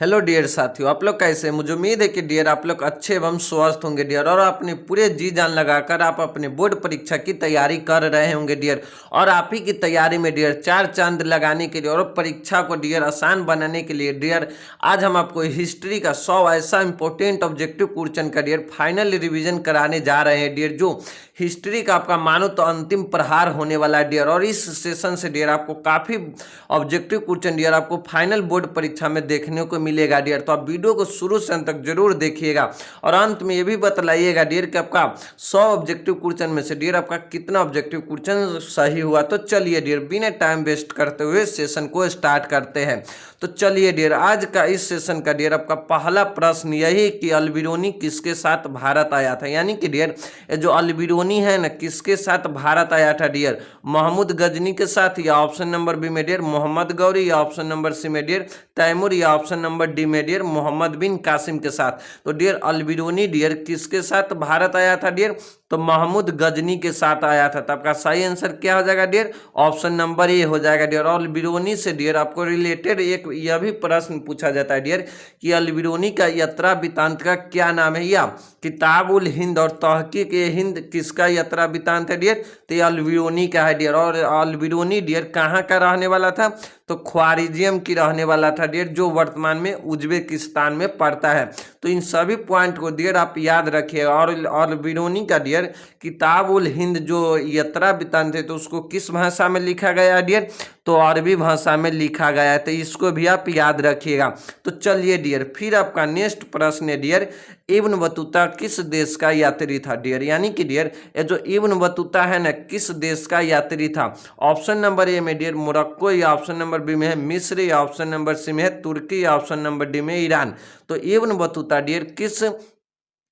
Hello dear साथियों, आप लोग कैसे हैं? मुझे उम्मीद है कि डियर आप लोग अच्छे एवं स्वस्थ होंगे डियर, और अपने पूरे जी जान लगाकर आप अपने बोर्ड परीक्षा की तैयारी कर रहे होंगे डियर। और आप ही की तैयारी में डियर चार चांद लगाने के लिए और परीक्षा को डियर आसान बनाने के लिए डियर आज हम आपको हिस्ट्री का 100 ऐसा इंपॉर्टेंट ऑब्जेक्टिव क्वेश्चन का डियर फाइनल रिविजन कराने जा रहे हैं डियर, जो हिस्ट्री का आपका मानो तो अंतिम प्रहार होने वाला है डियर। और इस सेशन से डियर आपको काफ़ी ऑब्जेक्टिव क्वेश्चन डियर आपको फाइनल बोर्ड परीक्षा में देखने को मिलेगा डियर। तो आप वीडियो को शुरू से अंत तक जरूर देखिएगा और अंत में ये भी बतलाइएगा डियर कि आपका 100 ऑब्जेक्टिव क्वेश्चन में से डियर आपका कितना ऑब्जेक्टिव क्वेश्चन सही हुआ। तो चलिए डियर बिना टाइम वेस्ट करते हुए सेशन को स्टार्ट करते हैं। तो चलिए डियर आज का इस सेशन का डियर आपका पहला प्रश्न यही कि अल्बिरोनी किसके साथ भारत आया था, यानी कि डियर ये जो अल्बिरोनी है ना किसके साथ भारत आया था डियर, महमूद गजनी के साथ, या ऑप्शन नंबर बी में डियर मोहम्मद गौरी, या ऑप्शन नंबर सी में डियर तैमूर, या ऑप्शन नंबर डी में डियर मोहम्मद बिन कासिम के साथ। तो डियर अल्बिरोनी डियर किसके साथ भारत आया था डियर, तो महमूद गजनी के साथ आया था। तो आपका सही आंसर क्या हो जाएगा डियर, ऑप्शन नंबर ए हो जाएगा डियर। और अल्बिरोनी से डियर आपको रिलेटेड एक यह भी प्रश्न पूछा जाता है डियर कि अल्बिरोनी का यात्रा वृत्तांत का क्या नाम है, या किताब उल हिंद और तहकीक ए हिंद किसका यात्रा वृत्तांत है डियर, तो ये अल्बिरोनी का है डियर। और अल्बिरोनी डियर कहाँ का रहने वाला था, तो ख्वारिजियम की रहने वाला था डियर, जो वर्तमान में उज्बेकिस्तान में पड़ता है। तो इन सभी पॉइंट को डियर आप याद रखिएगा। और अल्बिरोनी का डियर किताब उल हिंद जो यात्रा वृत्तांत है तो उसको किस भाषा में लिखा गया है डियर, तो अरबी भाषा में लिखा गया है। तो इसको भी आप याद रखिएगा। तो चलिए डियर फिर आपका नेक्स्ट प्रश्न है डियर इब्न बतूता किस देश का यात्री था डियर, यानी कि डियर ये जो इब्न बतूता है ना किस देश का यात्री था। ऑप्शन नंबर ए में डियर मोरक्को, या ऑप्शन नंबर बी में है मिस्र, या ऑप्शन नंबर सी में है तुर्की, या ऑप्शन नंबर डी में ईरान। तो इब्न बतूता डियर किस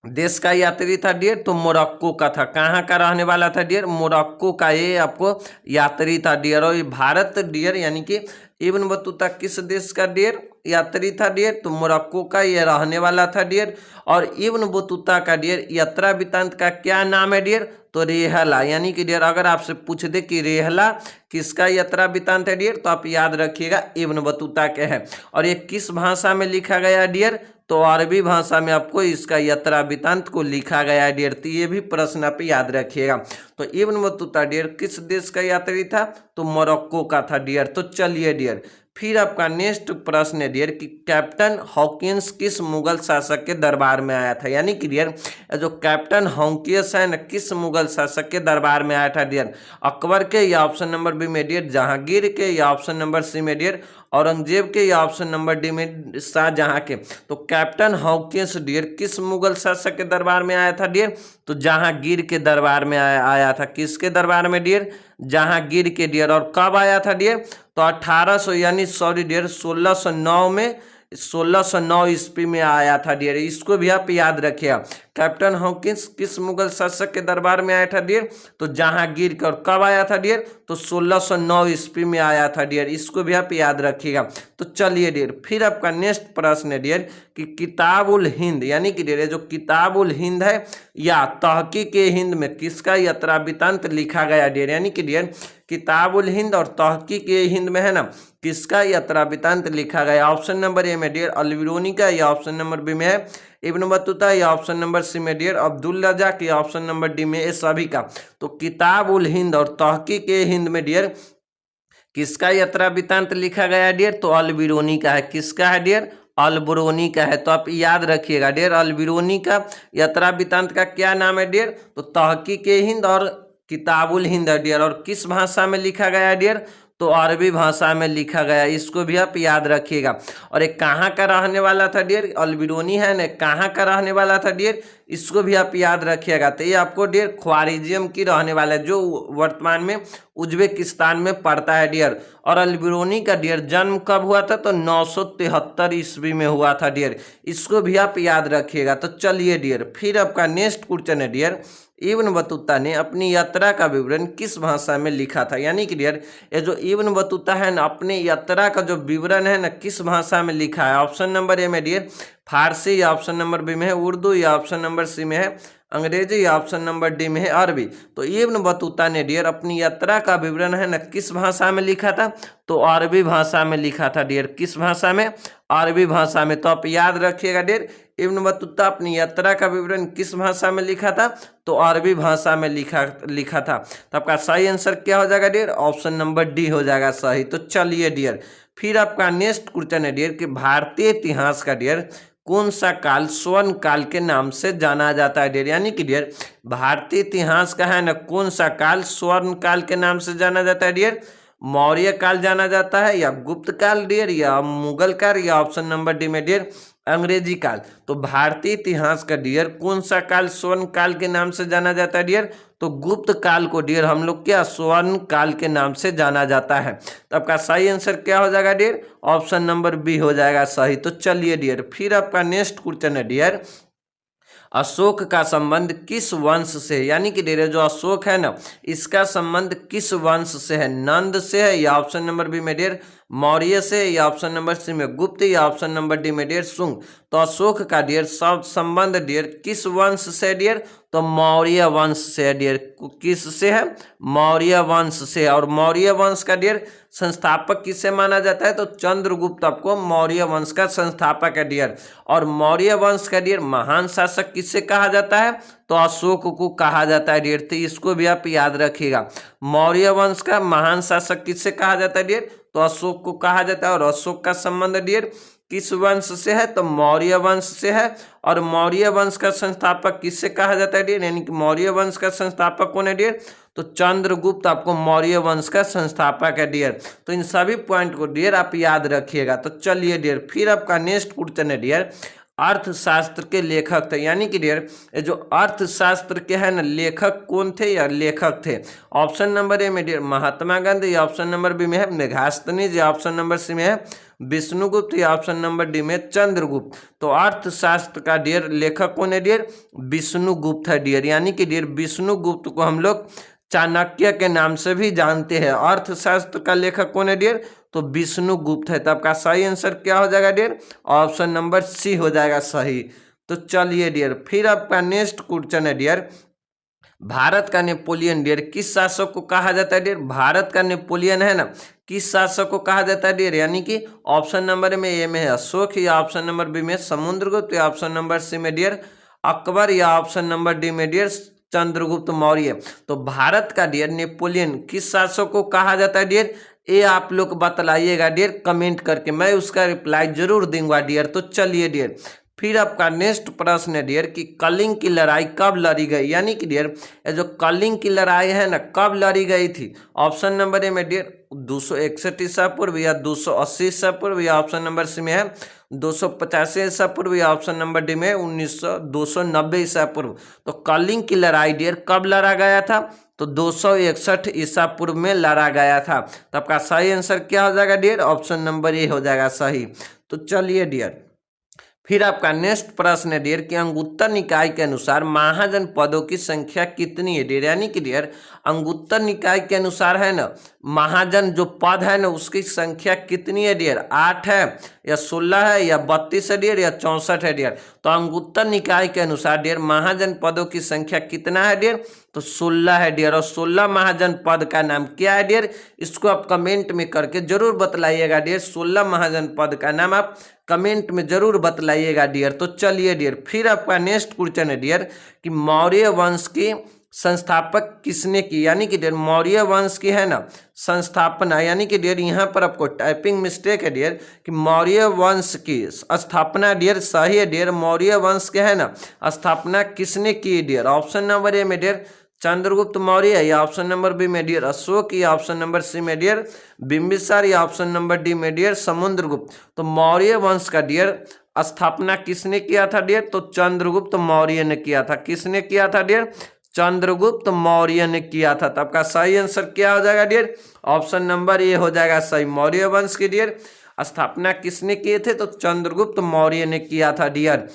देश का यात्री था डियर, तो मोरक्को का था। कहाँ का रहने वाला था डियर, मोरक्को का ये आपको यात्री था डियर। और ये भारत डियर यानी कि इब्न बतूता किस देश का डियर यात्री था डियर, तो मोरक्को का ये रहने वाला था डियर। और इब्न बतूता का डियर यात्रा वृत्तांत का क्या नाम है डियर, तो रेहला, यानी कि डियर अगर आपसे पूछ दे कि रेहला किसका यात्रा वृत्तांत है डियर, तो आप याद रखिएगा इब्न बतूता के है। और ये किस भाषा में लिखा गया डियर, तो अरबी भाषा में आपको इसका यात्रा वृत्तांत को लिखा गया है डियर। तो ये भी प्रश्न आप याद रखिएगा। तो इब्न बतूता डियर किस देश का यात्री था, तो मोरक्को का था डियर। तो चलिए डियर फिर आपका नेक्स्ट प्रश्न है डियर कि कैप्टन हॉकिंस किस मुगल शासक के दरबार में आया था, यानी कि डियर जो कैप्टन हॉकिंस है ना किस मुगल शासक के दरबार में आया था डियर, अकबर के, या ऑप्शन नंबर बी में डियर जहांगीर के, या ऑप्शन नंबर सी में डियर औरंगजेब के, या ऑप्शन नंबर डी में शाहजहां के। तो कैप्टन हॉकिंस डियर किस मुगल शासक के दरबार में आया था डियर, तो जहांगीर के दरबार में आया था। किसके दरबार में डियर, जहांगीर के डियर। और कब आया था डियर, तो 1800 यानी सॉरी डियर 1609 में 1609 ईस्वी में आया था डियर। इसको भी आप याद रखिएगा। कैप्टन हॉकिंस किस मुगल शासक के दरबार में आया था डियर, तो जहांगीर का। और कब आया था डियर, तो 1609 ईस्वी में आया था डियर। इसको भी आप याद रखिएगा। तो चलिए डियर फिर आपका नेक्स्ट प्रश्न है डियर कि किताब उल हिंद, यानी कि डियर जो किताब उल हिंद है या तहकीक ए हिंद में किसका यात्रा वृत्तांत लिखा गया डियर, यानी कि डियर किताब उल हिंद और तहकीक ए हिंद में है ना किसका यात्रा वृत्तांत लिखा गया। ऑप्शन नंबर ए में डियर अल्बिरोनी का, या ऑप्शन नंबर बी में है इब्न बतूता, या ऑप्शन नंबर सी में डियर अब्दुल रज़ाक, या ऑप्शन नंबर डी में ए सभी का। तो किताब उल हिंद और तहकीक ए हिंद में डियर किसका यात्रा वृत्तांत लिखा गया डियर, तो अल्बिरोनी का है। किसका है डियर, अल्बिरोनी का है। तो आप याद रखिएगा डियर अल्बिरोनी का यात्रा वृत्तांत का क्या नाम है डियर, तो तहकीक ए हिंद और किताबुल हिंद है डियर। और किस भाषा में लिखा गया है डियर, तो अरबी भाषा में लिखा गया। इसको भी आप याद रखिएगा। और एक कहाँ का रहने वाला था डियर, अल्बिरोनी है ना कहाँ का रहने वाला था डियर, इसको भी आप याद रखिएगा। तो ये आपको डियर ख्वारिजियम की रहने वाला है, जो वर्तमान में उज्बेकिस्तान में पड़ता है डियर। और अल्बिरोनी का डियर जन्म कब हुआ था, तो 973 ईस्वी में हुआ था डियर। इसको भी आप याद रखिएगा। तो चलिए डियर फिर आपका नेक्स्ट क्वेश्चन है डियर इब्न बतूता ने अपनी यात्रा का विवरण किस भाषा में लिखा था, यानी कि डियर ये जो इब्न बतूता है ना अपने यात्रा का जो विवरण है ना किस भाषा में लिखा है। ऑप्शन नंबर ए में डियर फारसी, या ऑप्शन नंबर बी में है उर्दू, या ऑप्शन नंबर सी में है अंग्रेजी या ऑप्शन नंबर डी में है अरबी। तो इब्न बतूता ने डियर अपनी यात्रा का विवरण है ना किस भाषा में लिखा था, तो अरबी भाषा में लिखा था डियर। किस भाषा में? अरबी भाषा में। तो आप याद रखिएगा डियर, इब्न बतूता अपनी यात्रा का विवरण किस भाषा में लिखा था, तो अरबी भाषा में लिखा था। तो आपका सही आंसर क्या हो जाएगा डियर? ऑप्शन नंबर डी हो जाएगा सही। तो चलिए डियर, फिर आपका नेक्स्ट क्वेश्चन है डियर कि भारतीय इतिहास का डियर कौन सा काल स्वर्ण काल के नाम से जाना जाता है डियर। यानी कि डियर भारतीय इतिहास का है ना कौन सा काल स्वर्ण काल के नाम से जाना जाता है डियर? मौर्य काल जाना जाता है, या गुप्त काल डियर, या मुगल काल, या ऑप्शन नंबर डी में डियर अंग्रेजी काल। तो भारतीय इतिहास का डियर कौन सा काल स्वर्ण काल के नाम से जाना जाता है डियर? तो गुप्त काल को डियर हम लोग क्या स्वर्ण काल के नाम से जाना जाता है। तो आपका सही आंसर क्या हो जाएगा डियर? ऑप्शन नंबर बी हो जाएगा सही। तो चलिए डियर, फिर आपका नेक्स्ट क्वेश्चन है डियर अशोक का संबंध किस वंश से है। यानी कि डियर जो अशोक है ना इसका संबंध किस वंश से है? नंद से है, या ऑप्शन नंबर बी में डियर मौर्य से, या ऑप्शन नंबर सी में गुप्त, या ऑप्शन नंबर डी में डियर शुंग। तो अशोक का डियर सब संबंध डियर किस वंश से डियर? तो मौर्य वंश से है डियर। किस से है? मौर्य वंश से। और मौर्य वंश का डियर संस्थापक किसे माना जाता है? तो चंद्रगुप्त आपको मौर्य वंश का संस्थापक है डियर। और मौर्य वंश का डियर महान शासक किसे कहा जाता है? तो अशोक को कहा जाता है डियर। तो इसको भी आप याद रखिएगा, मौर्य वंश का महान शासक किसे कहा जाता है डियर? तो अशोक को कहा जाता है। और अशोक का संबंध डियर किस वंश से है? तो मौर्य वंश से है। और मौर्य वंश का संस्थापक किससे कहा जाता है डियर? यानी कि मौर्य वंश का संस्थापक कौन है डियर? तो चंद्रगुप्त आपको मौर्य वंश का संस्थापक है डियर। तो इन सभी पॉइंट को डियर आप याद रखिएगा। तो चलिए डियर, फिर आपका नेक्स्ट क्वेश्चन है डियर अर्थशास्त्र के लेखक थे। यानी कि डियर ये जो अर्थशास्त्र के है ना लेखक कौन थे या लेखक थे? ऑप्शन नंबर ए में डियर महात्मा गांधी, या ऑप्शन नंबर बी में है मेघास्तनीज, या ऑप्शन नंबर सी में है विष्णुगुप्त, या ऑप्शन नंबर डी में चंद्रगुप्त। तो अर्थशास्त्र का डियर लेखक कौन है डियर? विष्णुगुप्त है डियर। यानी कि डियर विष्णुगुप्त को हम लोग चाणक्य के नाम से भी जानते हैं। अर्थशास्त्र का लेखक कौन है डियर? तो विष्णुगुप्त है। तो आपका सही आंसर क्या हो जाएगा डियर? ऑप्शन नंबर सी हो जाएगा सही। तो चलिए डियर, फिर आपका नेक्स्ट क्वेश्चन है डियर भारत का नेपोलियन डियर किस शासक को कहा जाता है डियर? भारत का नेपोलियन है ना किस शासक को कहा जाता है डियर? यानी कि ऑप्शन नंबर में ए में है अशोक, या ऑप्शन नंबर बी में समुद्रगुप्त, या ऑप्शन नंबर सी में डियर अकबर, या ऑप्शन नंबर डी में डियर चंद्रगुप्त मौर्य। तो भारत का डियर नेपोलियन किस शासक को कहा जाता है डियर? ये आप लोग बतलाइएगा डियर कमेंट करके, मैं उसका रिप्लाई जरूर दूंगा डियर। तो चलिए डियर, फिर आपका नेक्स्ट प्रश्न है डियर कि कलिंग की लड़ाई कब लड़ी गई? यानी कि डियर ये जो कलिंग की लड़ाई है ना कब लड़ी गई थी? ऑप्शन नंबर ए में डियर 261 ईसा पूर्व, या 280 ईसा पूर्व, या ऑप्शन नंबर सी में है 285 ईसा पूर्व, या ऑप्शन नंबर डी में 290 ईसा पूर्व। तो कलिंग की लड़ाई डियर कब लड़ा गया था? तो 261 ईसा पूर्व में लड़ा गया था। तो आपका सही आंसर क्या हो जाएगा डियर? ऑप्शन नंबर ए हो जाएगा सही। तो चलिए डियर, फिर आपका नेक्स्ट प्रश्न है डियर कि अंगुत्तर निकाय के अनुसार महाजन पदों की संख्या कितनी है डियर? यानी कि डियर अंगुत्तर निकाय के अनुसार है ना महाजन जो पद है ना उसकी संख्या कितनी है डियर? 8 है, या 16 है, या 32 है डियर, या 64 है डियर? तो अंगुत्तर निकाय के अनुसार डियर महाजन पदों की संख्या कितना है डियर? तो 16 है डियर। और 16 महाजन पद का नाम क्या है डियर? इसको आप कमेंट में करके जरूर बतलाइएगा डियर। 16 महाजन पद का नाम आप कमेंट में जरूर बतलाइएगा डियर। तो चलिए डियर, फिर आपका नेक्स्ट क्वेश्चन है डियर कि मौर्य वंश की संस्थापक किसने की? यानी कि डियर मौर्य वंश की है ना संस्थापना, यानी कि डियर यहाँ पर आपको टाइपिंग मिस्टेक है डियर कि मौर्य वंश की स्थापना डियर सही है डियर। मौर्य वंश के है ना स्थापना किसने की डियर? ऑप्शन नंबर ए में डियर चंद्रगुप्त मौर्य, या ऑप्शन नंबर बी में डियर अशोक, या ऑप्शन नंबर सी में डियर बिंबिसार, या ऑप्शन नंबर डी में डियर समुद्रगुप्त। तो मौर्य वंश का डियर स्थापना किसने किया था डियर? तो चंद्रगुप्त मौर्य ने किया था। किसने किया था डियर? चंद्रगुप्त मौर्य ने किया था। तो आपका सही आंसर क्या हो जाएगा डियर? ऑप्शन नंबर ए हो जाएगा सही। मौर्य वंश की डियर स्थापना किसने किए थे? तो चंद्रगुप्त मौर्य ने किया था डियर।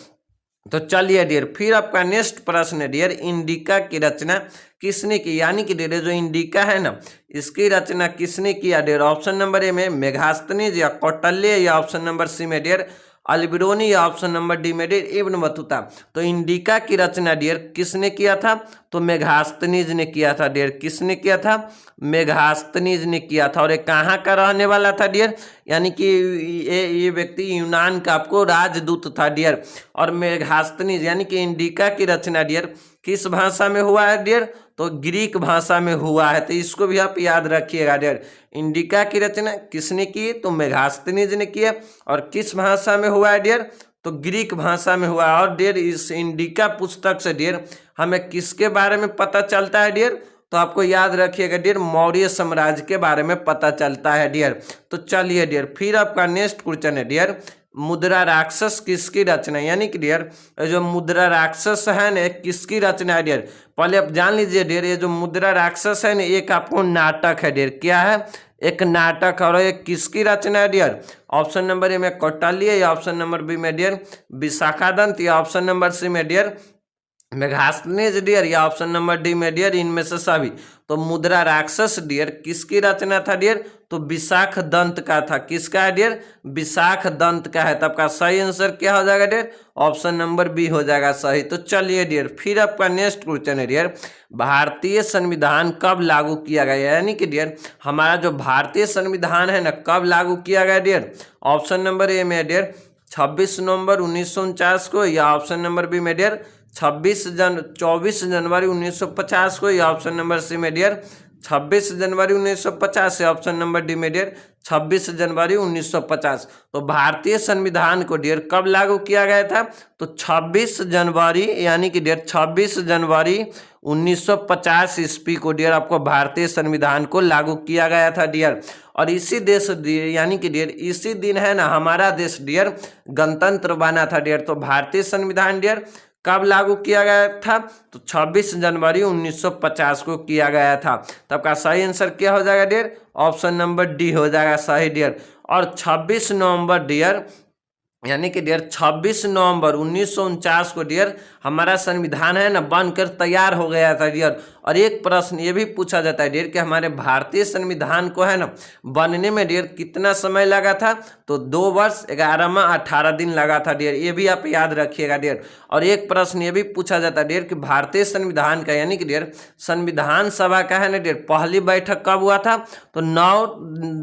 तो चलिए डियर, फिर आपका नेक्स्ट प्रश्न है डियर इंडिका की रचना किसने की? यानी कि डियर जो इंडिका है ना इसकी रचना किसने किया डियर? ऑप्शन नंबर ए में मेघास्तनीज, या कौटिल्य, या ऑप्शन नंबर सी में डियर अल्बिरोनी या ऑप्शन नंबर डी में डियर इब्न बतूता। तो इंडिका की रचना डियर किसने किया था? तो मेगास्थनीज ने किया था डियर। किसने किया था? मेगास्थनीज ने किया था। और ये कहाँ का रहने वाला था डियर? यानी कि ये व्यक्ति यूनान का आपको राजदूत था डियर। और मेगास्थनीज यानी कि इंडिका की रचना डियर किस भाषा में हुआ है डियर? तो ग्रीक भाषा में हुआ है। तो इसको भी आप याद रखिएगा डियर। इंडिका की रचना किसने की? तो मेगास्थनीज ने किया। और किस भाषा में हुआ है डियर? तो ग्रीक भाषा में हुआ। और डियर इस इंडिका पुस्तक से डियर हमें किसके बारे में पता चलता है डियर? तो आपको याद रखिएगा डियर मौर्य साम्राज्य के बारे में पता चलता है डियर। तो चलिए डियर फिर आपका नेक्स्ट क्वेश्चन है डियर मुद्रा राक्षस किसकी रचना? यानी कि डियर जो मुद्रा राक्षस है ना किसकी रचना है डियर? पहले आप जान लीजिए डियर ये जो मुद्रा राक्षस है ना एक आपको नाटक है डियर। क्या है? एक नाटक। और ये किसकी रचना है डियर? ऑप्शन नंबर ए में कौटिल्य या ऑप्शन नंबर बी में डियर विशाखादंत या ऑप्शन नंबर सी में डियर मेगास्थनीज डियर या ऑप्शन नंबर डी में डियर इनमें से सभी। तो मुद्रा राक्षस डियर किसकी रचना था डियर? तो विशाख दंत का था। किसका है डियर? विशाख दंत का है। तो आपका सही आंसर क्या हो जाएगा डियर? ऑप्शन नंबर बी हो जाएगा सही। तो चलिए डियर फिर आपका नेक्स्ट क्वेश्चन है डियर भारतीय संविधान कब लागू किया गया? यानी कि डियर हमारा जो भारतीय संविधान है ना कब लागू किया गया डियर? ऑप्शन नंबर ए में डियर 26 नवंबर 1949 को या ऑप्शन नंबर बी में डियर 24 जनवरी 1950 को या ऑप्शन नंबर सी में डियर 26 जनवरी 1950 या ऑप्शन नंबर डी में डियर 26 जनवरी 1950। तो भारतीय संविधान को डियर कब लागू किया गया था? तो 26 जनवरी यानी कि डियर 26 जनवरी 1950 ईस्वी को डियर आपको भारतीय संविधान को लागू किया गया था डियर। और इसी देश यानी कि डियर इसी दिन है ना हमारा देश डियर गणतंत्र बना था डियर। तो भारतीय संविधान डियर कब लागू किया गया था? तो 26 जनवरी 1950 को किया गया था। तो आपका सही आंसर क्या हो जाएगा डियर? ऑप्शन नंबर डी हो जाएगा सही डियर। और 26 नवंबर डियर यानी कि डियर 26 नवंबर 1949 को डियर हमारा संविधान है ना बनकर तैयार हो गया था डियर। और एक प्रश्न ये भी पूछा जाता है डियर कि हमारे भारतीय संविधान को है ना बनने में डियर कितना समय लगा था? तो 2 वर्ष 11 माह 18 दिन लगा था डियर। ये भी आप याद रखिएगा डियर। और एक प्रश्न ये भी पूछा जाता है डियर कि भारतीय संविधान का यानी कि डियर संविधान सभा का है ना डियर पहली बैठक कब हुआ था? तो 9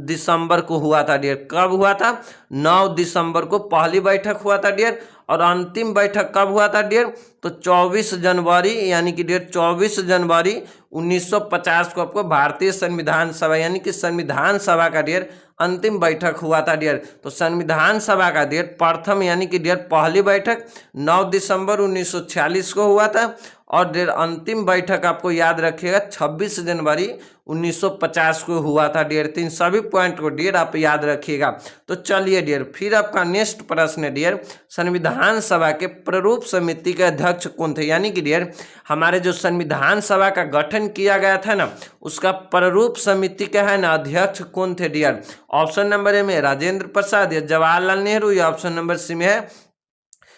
दिसंबर को हुआ था डियर। कब हुआ था? 9 दिसंबर को पहली बैठक हुआ था डियर। और अंतिम बैठक कब हुआ था डियर? तो 24 जनवरी यानी कि डियर 24 जनवरी 1950 को आपको भारतीय संविधान सभा यानी कि संविधान सभा का डियर अंतिम बैठक हुआ था डियर। तो संविधान सभा का डियर प्रथम यानी कि डियर पहली बैठक 9 दिसंबर 1946 को हुआ था। और डियर अंतिम बैठक आपको याद रखिएगा 26 जनवरी 1950 को हुआ था डियर। तीन सभी पॉइंट को डियर आप याद रखिएगा। तो चलिए डियर फिर आपका नेक्स्ट प्रश्न है डियर संविधान सभा के प्रारूप समिति के अध्यक्ष कौन थे? यानी कि डियर हमारे जो संविधान सभा का गठन किया गया था ना उसका प्रारूप समिति का है ना अध्यक्ष कौन थे डियर? ऑप्शन नंबर ए में राजेंद्र प्रसाद या जवाहरलाल नेहरू या ऑप्शन नंबर सी में है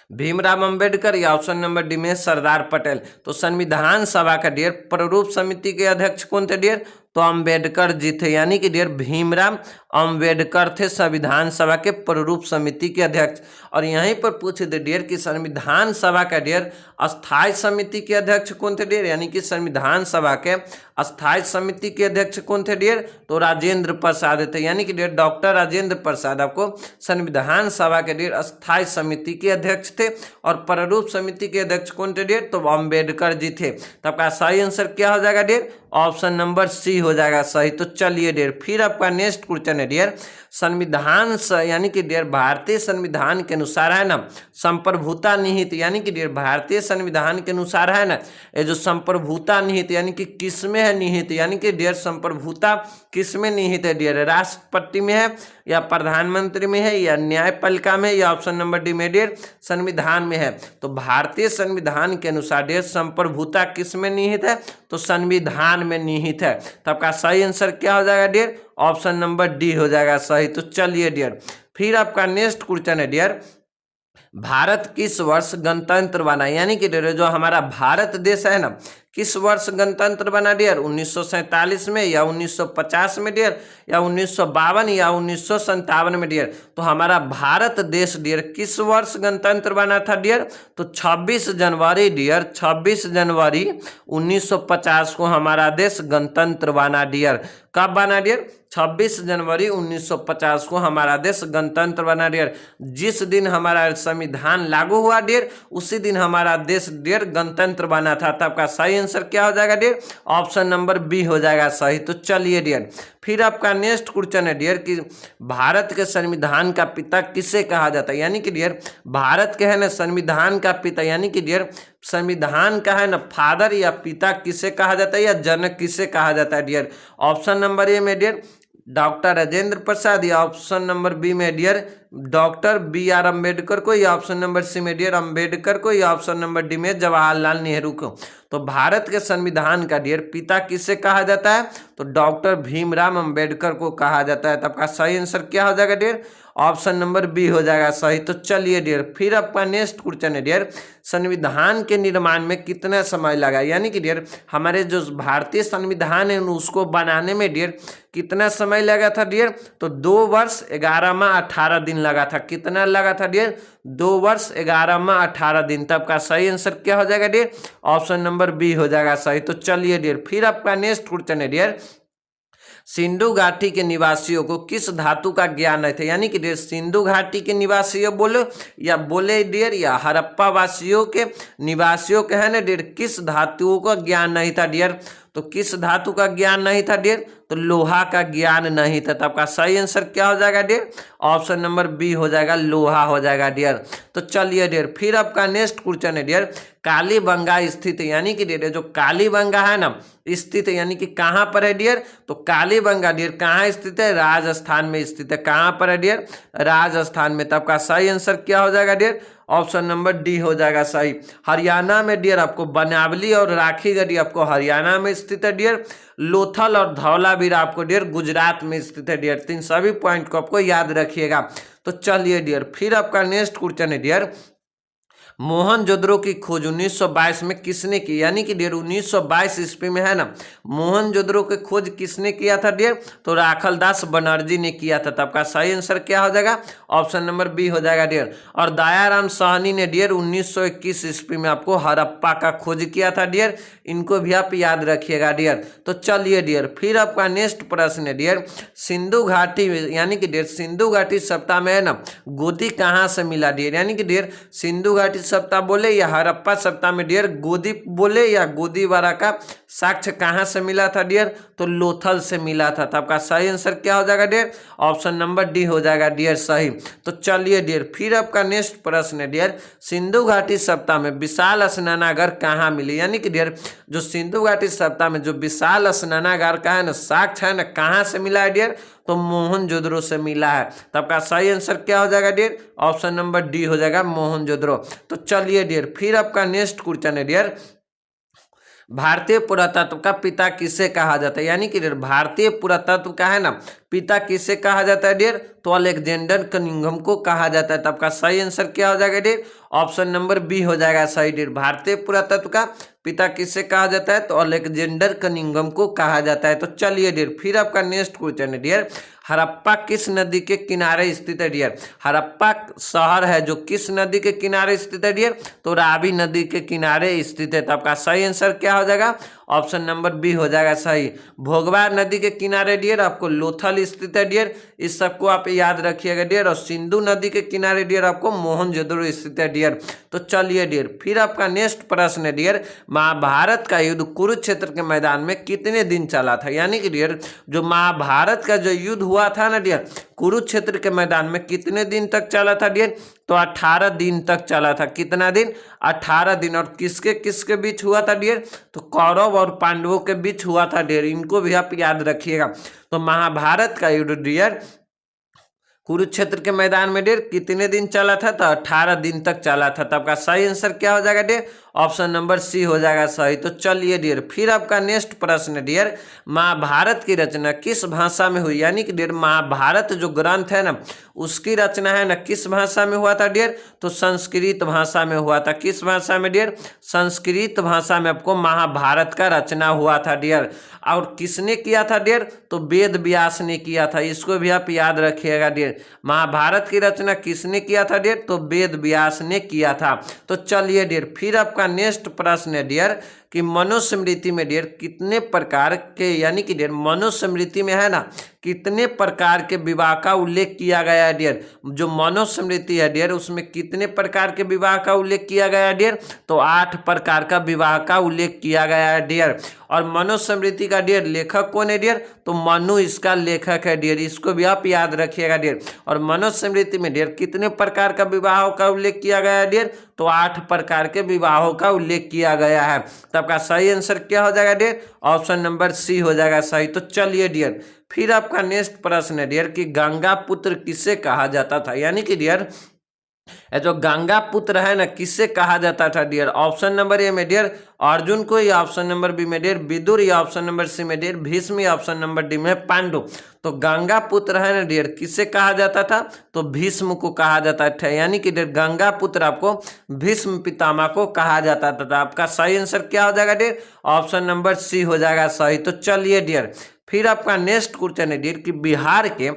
भीमराव अंबेडकर या ऑप्शन नंबर डी में सरदार पटेल। तो संविधान सभा का डियर प्रारूप समिति के अध्यक्ष कौन थे डियर? तो अंबेडकर जी थे। यानी कि डियर भीमराव अंबेडकर थे संविधान सभा के प्रारूप समिति के अध्यक्ष। और यहीं पर पूछे थे डियर कि संविधान सभा का डियर अस्थायी समिति के अध्यक्ष कौन थे डियर? यानी कि संविधान सभा के अस्थायी समिति के अध्यक्ष कौन थे डियर? तो राजेंद्र प्रसाद थे। यानी कि डियर डॉक्टर राजेंद्र प्रसाद आपको संविधान सभा के डियर अस्थायी समिति के अध्यक्ष थे। और प्रारूप समिति के अध्यक्ष कौन थे डियर? तो अंबेडकर जी थे। तो आपका सही आंसर क्या हो जाएगा डियर? ऑप्शन नंबर सी हो जाएगा सही। तो चलिए डियर फिर आपका नेक्स्ट क्वेश्चन है डियर संविधान यानी कि डियर भारतीय संविधान के अनुसार है ना संप्रभुता निहित यानी कि डियर भारतीय संविधान के अनुसार है ना ये जो संप्रभुता निहित यानी कि किस में है निहित? यानी कि डियर संप्रभुता किस में निहित है डियर? राष्ट्रपति में है या प्रधानमंत्री में है या न्यायपालिका में या ऑप्शन नंबर डी में डियर संविधान में है। तो भारतीय संविधान के अनुसार डियर संप्रभुता किस में निहित है? तो संविधान में निहित है। तो आपका सही आंसर क्या हो जाएगा डियर? ऑप्शन नंबर डी हो जाएगा सही। तो चलिए डियर फिर आपका नेक्स्ट क्वेश्चन है डियर भारत किस वर्ष गणतंत्र बना? यानी कि डियर जो हमारा भारत देश है ना किस वर्ष गणतंत्र बना डियर? 1947 में या 1950 में डियर, या 1952 या 1957 में डियर? तो हमारा भारत देश डियर किस वर्ष गणतंत्र बना था डियर? तो 26 जनवरी डियर, 26 जनवरी 1950 को हमारा देश गणतंत्र बना डियर। कब बना डियर? 26 जनवरी 1950 को हमारा देश गणतंत्र बना डियर। जिस दिन हमारा संविधान लागू हुआ डियर, उसी दिन हमारा देश डियर गणतंत्र बना था। तब का सही आंसर क्या हो जाएगा डियर? ऑप्शन नंबर बी हो जाएगा सही। तो चलिए डियर, फिर आपका नेक्स्ट क्वेश्चन है डियर कि भारत के संविधान का पिता किसे कहा जाता है? यानी कि डियर भारत के है ना संविधान का पिता, यानी कि डियर संविधान का है ना फादर या पिता किसे कहा जाता है, या जनक किसे कहा जाता है डियर? ऑप्शन नंबर ए में डियर डॉक्टर राजेंद्र प्रसाद, या ऑप्शन नंबर बी में dear doctor B R Ambedkar को, या ऑप्शन नंबर सी में डियर अम्बेडकर को, या ऑप्शन नंबर डी में जवाहरलाल नेहरू को। तो भारत के संविधान का डियर पिता किसे कहा जाता है? तो डॉक्टर भीमराव अम्बेडकर को कहा जाता है। तब का सही आंसर क्या हो जाएगा डियर? ऑप्शन नंबर बी हो जाएगा सही। तो चलिए डियर, फिर आपका नेक्स्ट क्वेश्चन है डियर संविधान के निर्माण में कितना समय लगा? यानी कि डियर हमारे जो भारतीय संविधान है उसको बनाने में डियर कितना समय लगा था डियर? तो 2 वर्ष 11 माह 18 दिन लगा था। कितना लगा था डियर? 2 वर्ष 11 माह 18 दिन। तब का सही आंसर क्या हो जाएगा डियर? ऑप्शन नंबर बी हो जाएगा सही। तो चलिए डियर, फिर आपका नेक्स्ट क्वेश्चन है डियर सिंधु घाटी के निवासियों को किस धातु का ज्ञान नहीं था? यानी कि डियर सिंधु घाटी के निवासियों बोले डियर या हड़प्पा वासियों के निवासियों के है ना डियर किस धातुओं का ज्ञान नहीं था डियर? तो किस धातु का ज्ञान नहीं था डियर? तो लोहा का ज्ञान नहीं था। तो आपका सही आंसर क्या हो जाएगा डियर? ऑप्शन नंबर बी हो जाएगा, लोहा हो जाएगा डियर। तो चलिए डियर, फिर आपका नेक्स्ट क्वेश्चन है डियर कालीबंगा स्थित है, यानी कि डियर जो कालीबंगा है ना स्थित है, यानी कि कहाँ पर है डियर? तो कालीबंगा डियर कहाँ स्थित है? राजस्थान में स्थित है। कहाँ पर है डियर? राजस्थान में। तो आपका सही आंसर क्या हो जाएगा डियर? ऑप्शन नंबर डी हो जाएगा सही। हरियाणा में डियर आपको बनावली और राखीगढ़ी आपको हरियाणा में स्थित है डियर। लोथल और धौलावीर आपको डियर गुजरात में स्थित है डियर। इन सभी पॉइंट को आपको याद रखिएगा। तो चलिए डियर, फिर आपका नेक्स्ट क्वेश्चन है डियर मोहनजोदड़ो की खोज 1922 में किसने की? यानी कि डियर 1922 ईस्वी में है ना मोहनजोदड़ो की खोज किसने किया था डियर? तो राखलदास बनर्जी ने किया था। तब का सही आंसर क्या हो जाएगा? ऑप्शन नंबर बी हो जाएगा डियर। और दयाराम साहनी ने डियर 1921 ईस्वी में आपको हड़प्पा का खोज किया था डियर। इनको भी आप याद रखिएगा डियर। तो चलिए डियर, फिर आपका नेक्स्ट प्रश्न है डियर सिंधु घाटी, यानी कि डियर सिंधु घाटी सप्ताह में है ना गोदी कहाँ से मिला डियर? यानी कि डियर सिंधु घाटी सप्ताह बोले या हड़प्पा सप्ताह में डियर गोदी बोले या गोदीबारा का साक्ष्य कहाँ से मिला था डियर? तो लोथल से मिला था। तब का सही आंसर क्या हो जाएगा डियर? ऑप्शन नंबर डी हो जाएगा डियर सही। तो चलिए डियर, फिर आपका नेक्स्ट प्रश्न है डियर सिंधु घाटी सप्ताह में विशाल स्नानागार कहाँ मिले? यानी कि डियर जो सिंधु घाटी सप्ताह में जो विशाल स्नानागार का है ना साक्ष्य है ना कहाँ से मिला है डियर? तो मोहनजोदड़ो से मिला है। तब का सही आंसर क्या हो जाएगा डियर? ऑप्शन नंबर डी हो जाएगा मोहनजोदड़ो। तो चलिए डियर, फिर आपका नेक्स्ट क्वेश्चन है डियर भारतीय पुरातत्व का पिता किसे कहा जाता है? यानी कि डियर भारतीय पुरातत्व का है ना पिता किसे कहा जाता है डियर? तो अलेक्जेंडर कनिंघम को कहा जाता है। तब का सही आंसर क्या हो जाएगा डियर? ऑप्शन नंबर बी हो जाएगा सही डियर। भारतीय पुरातत्व का पिता किसे कहा जाता है? तो अलेक्जेंडर कनिंघम को कहा जाता है। तो चलिए डियर, फिर आपका नेक्स्ट क्वेश्चन है डियर हड़प्पा किस नदी के किनारे स्थित है डियर? हड़प्पा शहर है जो किस नदी के किनारे स्थित है डियर? तो रावी नदी के किनारे स्थित है। तो आपका सही आंसर क्या हो जाएगा? ऑप्शन नंबर बी हो जाएगा सही। भोगवा नदी के किनारे डियर आपको लोथल स्थित है डियर। इस सबको आप याद रखिएगा डियर। और सिंधु नदी के किनारे डियर आपको मोहनजोदड़ो स्थित है डियर। तो चलिए डियर, फिर आपका नेक्स्ट प्रश्न है डियर महाभारत का युद्ध कुरुक्षेत्र के मैदान में कितने दिन चला था? यानी कि डियर जो महाभारत का जो युद्ध हुआ था ना डियर कुरुक्षेत्र के मैदान में कितने दिन तक चला था डियर? तो 18 दिन तक चला था। कितना दिन? 18 दिन। और किसके किसके बीच हुआ था डियर? तो कौरव और पांडवों के बीच हुआ था डियर। इनको भी आप याद रखिएगा। तो महाभारत का युद्ध डियर कुरुक्षेत्र के मैदान में डियर कितने दिन चला था? तो 18 दिन तक चला था। तब का सही आंसर क्या हो जाएगा डियर? ऑप्शन नंबर सी हो जाएगा सही। तो चलिए डियर फिर आपका नेक्स्ट प्रश्न है डियर, महाभारत की रचना किस भाषा में हुई, यानी कि डियर महाभारत जो ग्रंथ है ना उसकी रचना है ना किस भाषा में हुआ था डियर, तो संस्कृत भाषा में हुआ था। किस भाषा में डियर, संस्कृत भाषा में आपको महाभारत का रचना हुआ था डियर। और किसने किया था डियर, तो वेद व्यास ने किया था। इसको भी आप याद रखिएगा डियर, महाभारत की रचना किसने किया था डियर, तो वेद व्यास ने किया था। तो चलिए डियर फिर आपका नेक्स्ट प्रश्न है डियर कि मनुस्मृति में डियर कितने प्रकार के, यानी कि डियर मनुस्मृति में है ना कितने प्रकार के विवाह का उल्लेख किया गया है डियर। जो मनुस्मृति है डियर उसमें कितने प्रकार के विवाह का उल्लेख किया गया है डियर, तो 8 प्रकार का विवाह का उल्लेख किया गया है डियर। और मनुस्मृति का डियर लेखक कौन है डियर, तो मनु इसका लेखक है डियर। इसको भी आप याद रखिएगा डियर। और मनुस्मृति में डियर कितने प्रकार का विवाहों का उल्लेख किया गया है डियर, तो 8 प्रकार के विवाहों का उल्लेख किया गया है। तो आपका सही आंसर क्या हो जाएगा डियर, ऑप्शन नंबर सी हो जाएगा सही। तो चलिए डियर फिर आपका नेक्स्ट प्रश्न है डियर कि गंगा पुत्र किसे कहा जाता था, यानी कि डियर ये जो गंगा पुत्र है ना किससे कहा जाता था डियर। ऑप्शन नंबर ए में डियर अर्जुन को, या ऑप्शन नंबर बी में डियर विदुर, या ऑप्शन नंबर सी में डियर भीष्म, या ऑप्शन नंबर डी में पांडु। तो गंगा पुत्र है ना डियर किससे कहा जाता था, तो भीष्म को कहा जाता था, यानी कि डियर गंगा पुत्र आपको भीष्म पितामह को कहा जाता था। आपका सही आंसर क्या हो जाएगा डियर, ऑप्शन नंबर सी हो जाएगा सही। तो चलिए डियर फिर आपका नेक्स्ट क्वेश्चन है डियर कि बिहार के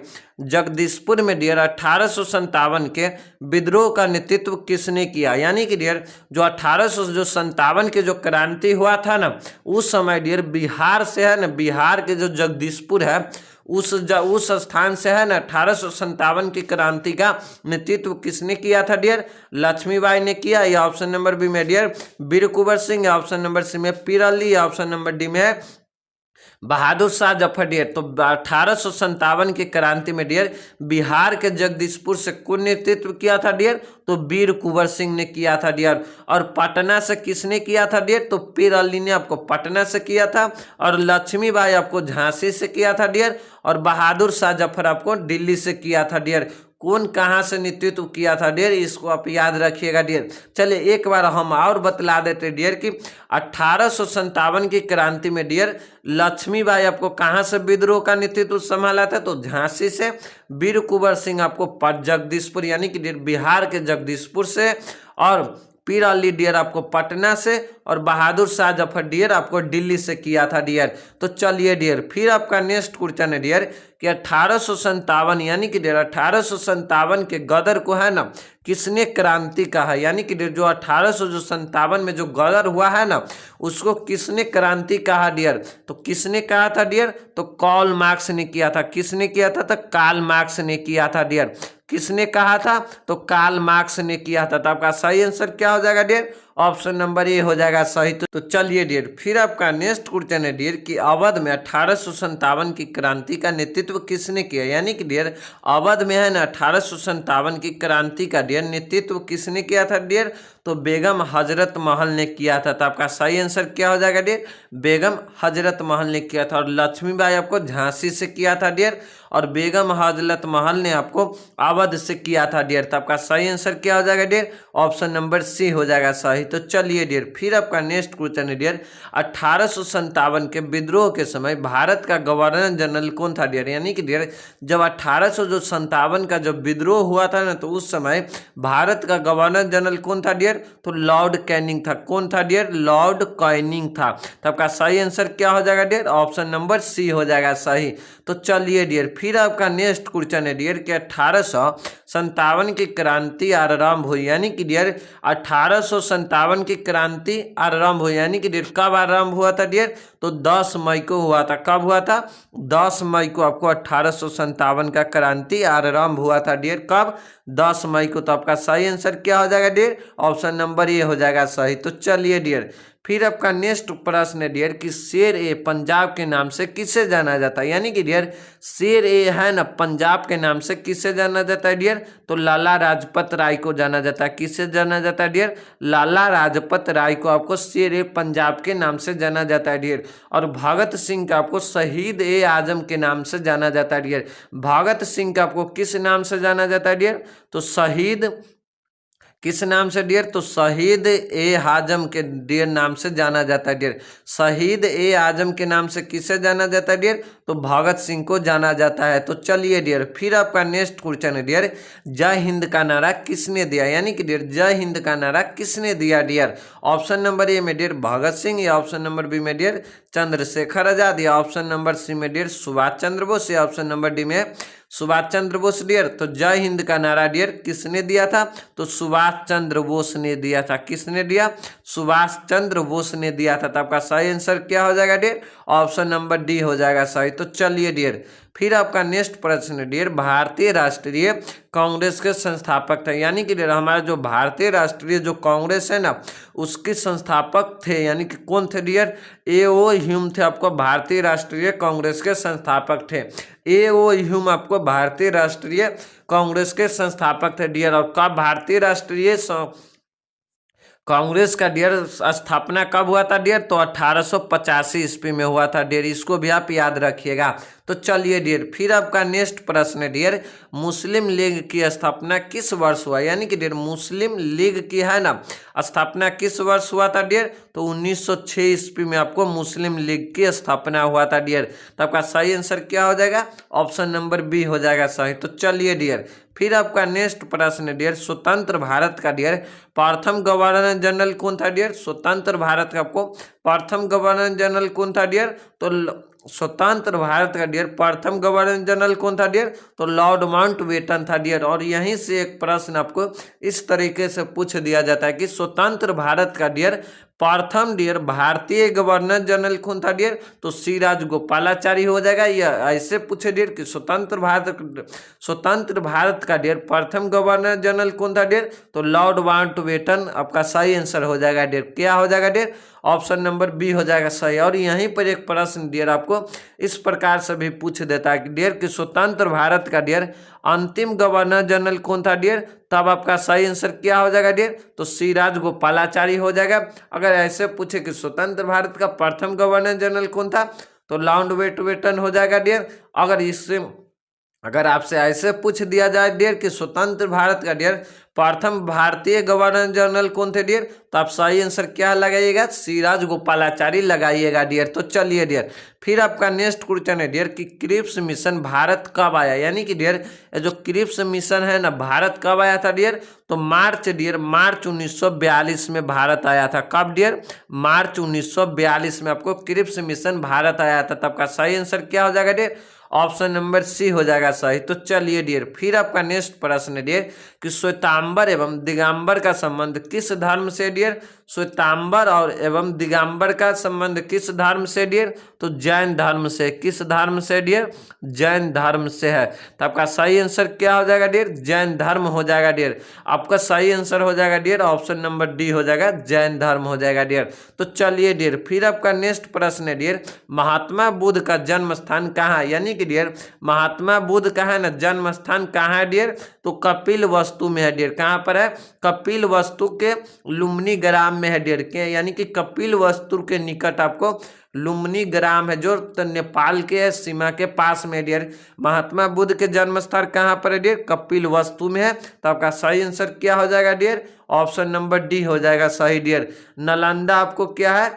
जगदीशपुर में डियर 1857 के विद्रोह का नेतृत्व किसने किया, यानी कि डियर जो 1857 के जो क्रांति हुआ था ना उस समय डियर बिहार से है ना, बिहार के जो जगदीशपुर है उस स्थान से है ना 1857 की क्रांति का नेतृत्व किसने किया था डियर, लक्ष्मीबाई ने किया, या ऑप्शन नंबर बी में डियर वीर कुंवर सिंह, या ऑप्शन नंबर सी में पीर अली, या ऑप्शन नंबर डी में बहादुर शाह जफर डियर। तो 1857 की क्रांति में डियर बिहार के जगदीशपुर से कौन नेतृत्व किया था डियर, तो वीर कुंवर सिंह ने किया था डियर। और पटना से किसने किया था डियर, तो पीर अली ने आपको पटना से किया था, और लक्ष्मीबाई आपको झांसी से किया था डियर, और बहादुर शाह जफर आपको दिल्ली से किया था डियर। कौन कहाँ से नेतृत्व किया था डियर, इसको आप याद रखिएगा डियर। चलिए एक बार हम और बतला देते डियर कि 1857 की क्रांति में डियर लक्ष्मीबाई आपको कहाँ से विद्रोह का नेतृत्व संभाला था, तो झांसी से। वीर कुंवर सिंह आपको जगदीशपुर यानी कि डियर बिहार के जगदीशपुर से, और पीर अली डियर आपको पटना से, और बहादुर शाह जफर डियर आपको दिल्ली से किया था डियर। तो चलिए डियर फिर आपका नेक्स्ट क्वेश्चन है डियर कि 1857 यानी कि डियर 1857 के गदर को है ना किसने क्रांति कहा, यानी कि डियर जो 1857 में जो गदर हुआ है ना उसको किसने क्रांति कहा डियर, तो किसने कहा था डियर, तो कार्ल मार्क्स ने किया था। किसने किया था, तो कार्ल मार्क्स ने किया था डियर। किसने कहा था, तो कार्ल मार्क्स ने किया था। तो आपका सही आंसर क्या हो जाएगा डियर, ऑप्शन नंबर ए हो जाएगा सही। तो चलिए डियर फिर आपका नेक्स्ट क्वेश्चन है डियर कि अवध में 1857 की क्रांति का नेतृत्व किसने किया, यानी कि डियर अवध में है ना 1857 की क्रांति का डियर नेतृत्व किसने किया था डियर, तो बेगम हजरत महल ने किया था। तो आपका सही आंसर क्या हो जाएगा डियर, बेगम हजरत महल ने किया था। और लक्ष्मीबाई आपको झांसी से किया था डियर, और बेगम हजरत महल ने आपको अवध से किया था डियर। तो आपका सही आंसर क्या हो जाएगा डियर, ऑप्शन नंबर सी हो जाएगा सही। तो चलिए डियर फिर आपका नेक्स्ट क्वेश्चन है डियर 1857 के विद्रोह के समय भारत का गवर्नर जनरल कौन था डियर, यानी कि डियर जब 1857 का जब विद्रोह हुआ था ना तो उस समय भारत का गवर्नर जनरल कौन था डियर, तो लॉर्ड कैनिंग था। कौन था डियर, लॉर्ड कैनिंग था। तो आपका सही आंसर क्या हो जाएगा डियर, ऑप्शन नंबर सी हो जाएगा सही। तो चलिए डियर फिर आपका नेक्स्ट क्वेश्चन है डियर कि 1857 की क्रांति आरंभ हुई, यानी कि डियर 1857 की क्रांति आरंभ हुई, यानी कि डियर कब आरंभ हुआ था डियर, तो 10 मई को हुआ था। कब हुआ था, 10 मई को आपको 1857 का क्रांति आरंभ हुआ था डियर। कब, 10 मई को। तो आपका सही आंसर क्या हो जाएगा डियर, ऑप्शन नंबर ए हो जाएगा सही। तो चलिए डियर फिर आपका नेक्स्ट प्रश्न है डियर कि शेर ए पंजाब के नाम से किसे जाना जाता है, यानी कि डियर शेर ए है ना पंजाब के नाम से किसे जाना जाता है डियर, तो लाला लाजपत राय को जाना जाता है। किसे जाना जाता है डियर, लाला लाजपत राय को आपको शेर ए पंजाब के नाम से जाना जाता है डियर। और भगत सिंह का आपको शहीद ए आजम के नाम से जाना जाता है डियर। भगत सिंह का आपको किस नाम से जाना जाता है डियर, तो शहीद किस नाम से डियर? तो शहीद ए आजम के डियर नाम से जाना जाता है डियर। शहीद ए आजम के नाम से किसे जाना जाता है डियर? तो भगत सिंह को जाना जाता है। तो चलिए डियर, फिर आपका नेक्स्ट क्वेश्चन है डियर, जय हिंद का नारा किसने दिया? यानी कि डियर जय हिंद का नारा किसने दिया डियर? ऑप्शन नंबर ए में डियर भगत सिंह, या ऑप्शन नंबर बी में डियर चंद्रशेखर आजाद, या ऑप्शन नंबर सी में डियर सुभाष चंद्र बोस, या ऑप्शन नंबर डी में सुभाष चंद्र बोस डियर। तो जय हिंद का नारा डियर किसने दिया था? तो सुभाष चंद्र बोस ने दिया था। किसने दिया? सुभाष चंद्र बोस ने दिया था। तो आपका सही आंसर क्या हो जाएगा डियर? ऑप्शन नंबर डी हो जाएगा सही। तो चलिए डियर, फिर आपका नेक्स्ट प्रश्न है डियर, भारतीय राष्ट्रीय कांग्रेस के संस्थापक थे। यानी कि डियर हमारा जो भारतीय राष्ट्रीय जो कांग्रेस है ना, उसके संस्थापक थे, यानी कि कौन थे डियर? ए.ओ. ह्यूम थे आपको भारतीय राष्ट्रीय कांग्रेस के संस्थापक थे। ए.ओ. ह्यूम आपको भारतीय राष्ट्रीय कांग्रेस के संस्थापक थे डियर। और कब भारतीय राष्ट्रीय कांग्रेस का डियर स्थापना कब हुआ था डियर? तो 1885 ईस्वी में हुआ था डियर। इसको भी आप याद रखिएगा। तो चलिए डियर, फिर आपका नेक्स्ट प्रश्न है डियर, मुस्लिम लीग की स्थापना किस वर्ष हुआ? यानी कि डियर मुस्लिम लीग की है ना स्थापना किस वर्ष हुआ था डियर? तो 1906 ईस्वी में आपको मुस्लिम लीग की स्थापना हुआ था डियर। तो आपका सही आंसर क्या हो जाएगा? ऑप्शन नंबर बी हो जाएगा सही। तो चलिए डियर, फिर आपका नेक्स्ट प्रश्न है डियर, स्वतंत्र भारत का डियर प्रथम गवर्नर जनरल कौन था डियर? स्वतंत्र भारत का आपको प्रथम गवर्नर जनरल कौन था डियर? तो स्वतंत्र भारत का डियर प्रथम गवर्नर जनरल कौन था डियर? तो लॉर्ड माउंटबेटन था डियर। और यहीं से एक प्रश्न आपको इस तरीके से पूछ दिया जाता है कि स्वतंत्र भारत का डियर प्रथम डियर भारतीय गवर्नर जनरल कौन था डियर? तो सी राजगोपालाचारी हो जाएगा। या ऐसे पूछे डियर कि स्वतंत्र भारत का डियर प्रथम गवर्नर जनरल कौन था डियर? तो लॉर्ड माउंटबेटन आपका सही आंसर हो जाएगा डियर। क्या हो जाएगा डियर? ऑप्शन नंबर बी हो जाएगा सही। और यहीं पर एक प्रश्न डियर आपको इस प्रकार से भी पूछ देता है कि डियर कि स्वतंत्र भारत का डियर अंतिम गवर्नर जनरल कौन था डियर? तब आपका सही आंसर क्या हो जाएगा डियर? तो सी राजगोपालाचारी हो जाएगा। अगर ऐसे पूछे कि स्वतंत्र भारत का प्रथम गवर्नर जनरल कौन था? तो लॉर्ड माउंटबेटन हो जाएगा डियर। अगर आपसे ऐसे पूछ दिया जाए डियर कि स्वतंत्र भारत का डियर प्रथम भारतीय गवर्नर जनरल कौन थे डियर? तो आप सही आंसर क्या लगाइएगा? सी राजगोपालाचारी लगाइएगा डियर। तो चलिए डियर, फिर आपका नेक्स्ट क्वेश्चन है डियर कि क्रिप्स मिशन भारत कब आया? यानी कि डियर जो क्रिप्स मिशन है ना भारत कब आया था डियर? तो मार्च 1942 में भारत आया था। कब डियर? मार्च 1942 में आपको क्रिप्स मिशन भारत आया था। तब का सही आंसर क्या हो जाएगा डियर? ऑप्शन नंबर सी हो जाएगा सही। तो चलिए डियर, फिर आपका नेक्स्ट प्रश्न है डियर कि श्वेतांबर एवं दिगंबर का संबंध किस धर्म से डियर? श्वेतांबर और एवं दिगंबर का संबंध किस धर्म से डियर? तो जैन धर्म से। किस धर्म से डियर? जैन धर्म से है। तो आपका सही आंसर क्या हो जाएगा डियर? जैन धर्म हो जाएगा डियर। आपका सही आंसर हो जाएगा डियर ऑप्शन नंबर डी हो जाएगा, जैन धर्म हो जाएगा डियर। तो चलिए डियर, फिर आपका नेक्स्ट प्रश्न है डियर, महात्मा बुद्ध का जन्म स्थान कहाँ है? यानी कि डियर महात्मा बुद्ध का है ना जन्म स्थान कहाँ है डियर? तो कपिल वस्तु में है डियर। कहाँ पर है? कपिल वस्तु के लुम्बिनी ग्राम में है डियर के, यानी कि कपिल वस्तु के निकट आपको लुम्बिनी ग्राम है जो नेपाल के सीमा के पास में डियर। महात्मा बुद्ध के जन्म स्थान कहाँ पर है डियर? कपिल वस्तु में है। तो आपका सही आंसर क्या हो जाएगा डियर? ऑप्शन नंबर डी हो जाएगा सही डियर। नालंदा आपको क्या है?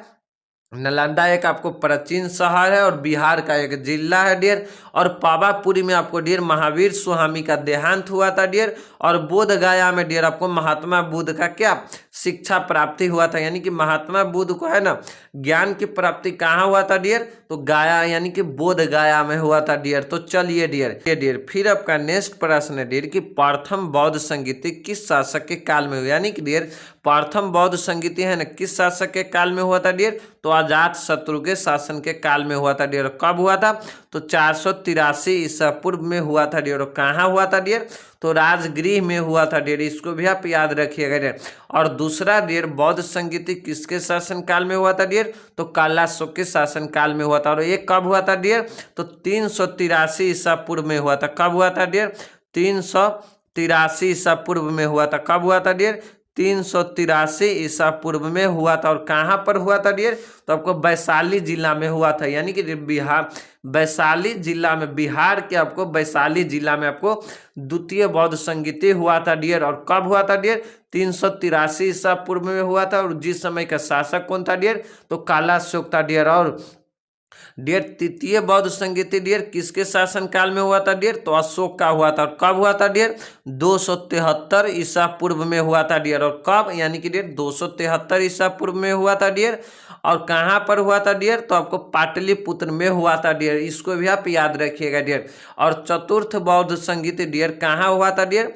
नालंदा एक आपको प्राचीन शहर है और बिहार का एक जिला है डियर। और पावापुरी में आपको डियर महावीर स्वामी का देहांत हुआ था डियर। और बोध गया में डियर आपको महात्मा बुद्ध का क्या शिक्षा प्राप्ति हुआ था? यानी कि महात्मा बुद्ध को है ना ज्ञान की प्राप्ति कहाँ हुआ था डियर? तो गया यानी कि बोध गया में हुआ था डियर। तो चलिए डियर, फिर आपका नेक्स्ट प्रश्न है डियर कि प्रथम बौद्ध संगीति किस शासक के काल में हुआ? यानी कि डियर प्रथम बौद्ध संगीति है ना किस शासक के काल में हुआ था डियर? तो अजात शत्रु के शासन के काल में हुआ था डियर। कब हुआ था? तो 483 ईसा पूर्व में हुआ था डियर। कहाँ हुआ था डियर? तो राजगृह में हुआ था डियर। इसको भी आप याद रखिएगा डियर। और दूसरा डियर बौद्ध संगीति किसके शासन काल में हुआ था डियर? तो कालाशोक के शासन काल में हुआ था। और ये कब हुआ था डियर? तो 383 ईसा पूर्व में हुआ था। कब हुआ था डियर? 383 ईसा पूर्व में हुआ था। कब हुआ था डियर? 383 ईसा पूर्व में हुआ था। और कहाँ पर हुआ था डियर? तो आपको वैशाली जिला में हुआ था, यानी कि बिहार, वैशाली जिला में, बिहार के आपको वैशाली जिला में आपको द्वितीय बौद्ध संगीति हुआ था डियर। और कब हुआ था डियर? 383 ईसा पूर्व में हुआ था। और जिस समय का शासक कौन था डियर? तो कालाशोक था डियर। और डियर तृतीय बौद्ध संगीति डियर किसके शासन काल में हुआ था डियर? तो अशोक का हुआ था। और कब हुआ था डियर? 273 ईसा पूर्व में हुआ था डियर। और कब? यानी कि डियर 273 ईसा पूर्व में हुआ था डियर। और कहाँ पर हुआ था डियर? तो आपको पाटलिपुत्र में हुआ था डियर, इसको भी आप याद रखिएगा डियर। और चतुर्थ बौद्ध संगीति डियर कहाँ हुआ था डियर?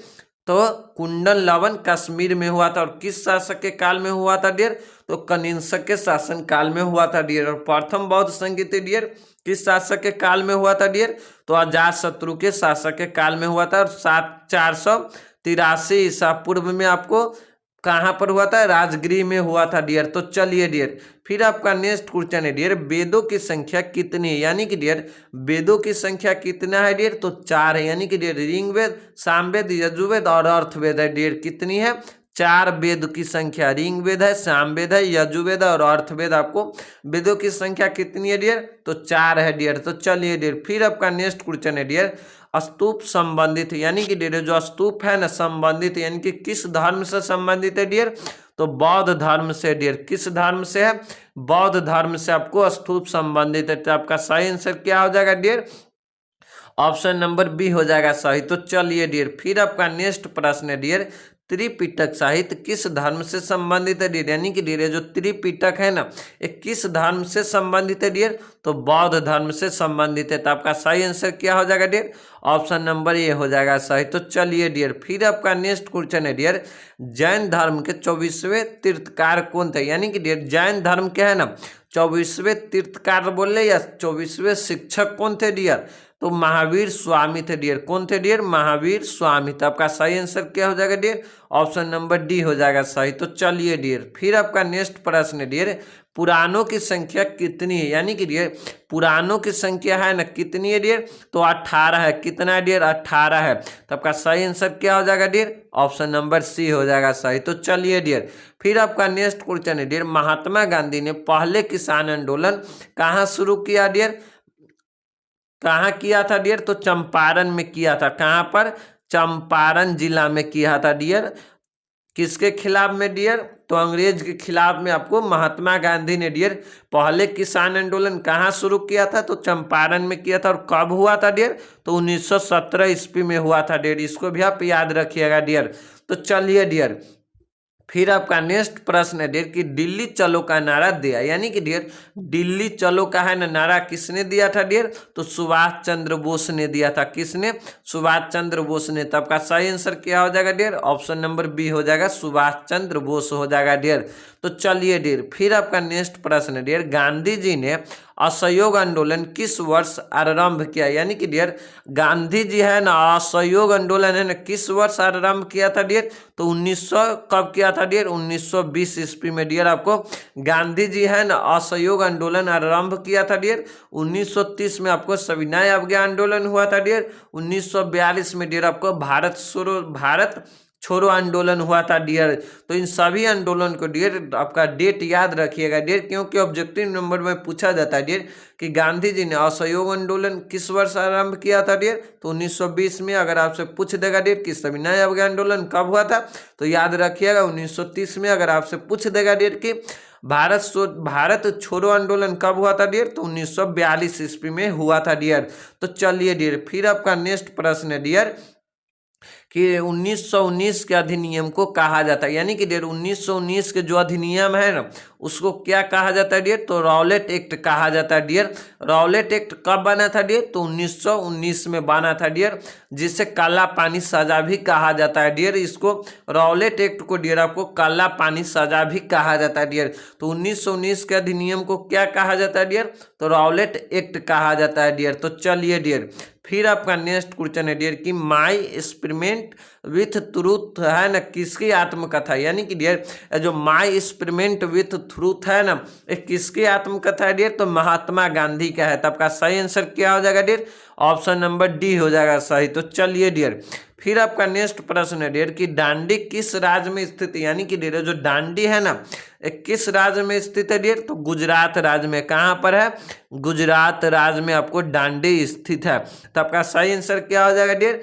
तो कुंडन लवन कश्मीर में हुआ था। और किस शासक के काल में हुआ था डियर? तो कनिष्क के शासन काल में हुआ था डियर। और प्रथम बौद्ध संगीति डियर किस शासक के काल में हुआ था डियर? तो अजातशत्रु के शासक के काल में हुआ था। और 483 ईसा पूर्व में आपको कहाँ पर हुआ था? राजगृह में हुआ था डियर। तो चलिए डियर, फिर आपका नेक्स्ट क्वेश्चन है डियर, वेदों की संख्या कितनी है? यानी कि डियर वेदों की संख्या कितना है डियर? तो 4 है। यानी कि डियर ऋग्वेद, सामवेद, यजुर्वेद और अर्थवेद है डियर। कितनी है? 4 वेद की संख्या, ऋग्वेद है, सामवेद है, यजुर्वेद और अर्थवेद। आपको वेदों की संख्या कितनी है डियर? तो 4 है डियर। तो चलिए डियर, फिर आपका नेक्स्ट क्वेश्चन है डियर, स्तूप संबंधित, यानी कि डियर जो स्तूप है ना संबंधित, यानी कि किस धर्म से संबंधित है डियर? तो बौद्ध धर्म से डियर। किस धर्म से है? बौद्ध धर्म से आपको स्तूप संबंधित है। तो आपका सही आंसर क्या हो जाएगा डियर? ऑप्शन नंबर बी हो जाएगा सही। तो चलिए डियर, फिर आपका नेक्स्ट प्रश्न है डियर, त्रिपिटक साहित्य किस धर्म से संबंधित है डियर? यानी कि डियर जो त्रिपिटक है ना, ये किस धर्म से संबंधित है डियर? तो बौद्ध धर्म से संबंधित है। तो आपका सही आंसर क्या हो जाएगा डियर? ऑप्शन नंबर ए हो जाएगा सही। तो चलिए डियर, फिर आपका नेक्स्ट क्वेश्चन है डियर, जैन धर्म के 24वें तीर्थकार कौन थे? यानी कि डियर जैन धर्म क्या है ना 24वें तीर्थकार बोले या 24वें शिक्षक कौन थे डियर? तो महावीर स्वामी थे डियर। कौन थे डियर? महावीर स्वामी। तो आपका सही आंसर क्या हो जाएगा डियर? ऑप्शन नंबर डी हो जाएगा सही। तो चलिए डियर, फिर आपका नेक्स्ट प्रश्न है डियर, पुराणों की संख्या कितनी है? यानी कि डियर पुराणों की संख्या है ना कितनी है डियर? तो 18 है। कितना है डियर? 18 है। तो आपका सही आंसर क्या हो जाएगा डियर? ऑप्शन नंबर सी हो जाएगा सही। तो चलिए डियर, फिर आपका नेक्स्ट क्वेश्चन है डियर, महात्मा गांधी ने पहले किसान आंदोलन कहाँ शुरू किया डियर? कहाँ किया था डियर? तो चंपारण में किया था। कहाँ पर? चंपारण जिला में किया था डियर। किसके खिलाफ में डियर? तो अंग्रेज के खिलाफ में आपको महात्मा गांधी ने डियर पहले किसान आंदोलन कहाँ शुरू किया था? तो चंपारण में किया था। और कब हुआ था डियर? तो 1917 ईस्वी में हुआ था डियर। इसको भी आप याद रखिएगा डियर। तो चलिए डियर, फिर आपका नेक्स्ट प्रश्न है डियर कि दिल्ली चलो का नारा दिया, यानी कि डियर दिल्ली चलो का है ना नारा किसने दिया था डियर? तो सुभाष चंद्र बोस ने दिया था। किसने? सुभाष चंद्र बोस ने। तो आपका सही आंसर क्या हो जाएगा डियर? ऑप्शन नंबर बी हो जाएगा, सुभाष चंद्र बोस हो जाएगा डियर। तो चलिए डियर, फिर आपका नेक्स्ट प्रश्न है डियर, गांधी जी ने असहयोग आंदोलन किस वर्ष आरंभ किया? यानी कि डियर गांधी जी है ना असहयोग आंदोलन है ना किस वर्ष आरंभ किया था डियर? तो 1900 कब किया था डियर? 1920 ईस्वी में डियर आपको गांधी जी है ना असहयोग आंदोलन आरंभ किया था डियर। 1930 में आपको सविनय अवज्ञा आंदोलन हुआ था डियर। 1942 में डियर आपको भारत छोड़ो आंदोलन हुआ था डियर। तो इन सभी आंदोलन को डियर आपका डेट याद रखिएगा डियर, क्योंकि ऑब्जेक्टिव नंबर में पूछा जाता है डियर कि गांधी जी ने असहयोग आंदोलन किस वर्ष आरंभ किया था डियर? तो 1920 में। अगर आपसे पूछ देगा डियर कि सविनय अवज्ञा आंदोलन कब हुआ था? तो याद रखिएगा 1930 में। अगर आपसे पूछ देगा डियर कि भारत छोड़ो आंदोलन कब हुआ था डियर? तो 1942 ईस्वी में हुआ था डियर। तो चलिए डियर, फिर आपका नेक्स्ट प्रश्न है डियर कि 1919 के अधिनियम को कहा जाता है, यानी कि डियर 1919 के जो अधिनियम है ना उसको क्या कहा जाता है डियर? तो रॉलेट एक्ट कहा जाता है डियर। रॉलेट एक्ट कब बना था डियर? तो 1919 में बना था डियर, जिसे काला पानी सजा भी कहा जाता है डियर। इसको रॉलेट एक्ट को डियर आपको काला पानी सजा भी कहा जाता है डियर। तो 1919 के अधिनियम को क्या कहा जाता है डियर? तो रॉलेट एक्ट कहा जाता है डियर। तो चलिए डियर, फिर आपका नेक्स्ट क्वेश्चन है डियर कि माई एक्सपेरिमेंट विथ ट्रूथ है ना किसकी आत्मकथा? यानी कि डियर जो माई एक्सपेरिमेंट विथ ट्रूथ है ना ये किसकी आत्मकथा है डियर? तो महात्मा गांधी का है। तो आपका सही आंसर क्या हो जाएगा डियर? ऑप्शन नंबर डी हो जाएगा सही। तो चलिए डियर, फिर आपका नेक्स्ट प्रश्न है डियर कि डांडी किस राज्य में स्थित है, यानी कि डियर जो डांडी है ना किस राज्य में स्थित है डियर, तो गुजरात राज्य में। कहाँ पर है, गुजरात राज्य में आपको डांडी स्थित है। तो आपका सही आंसर क्या हो जाएगा डियर,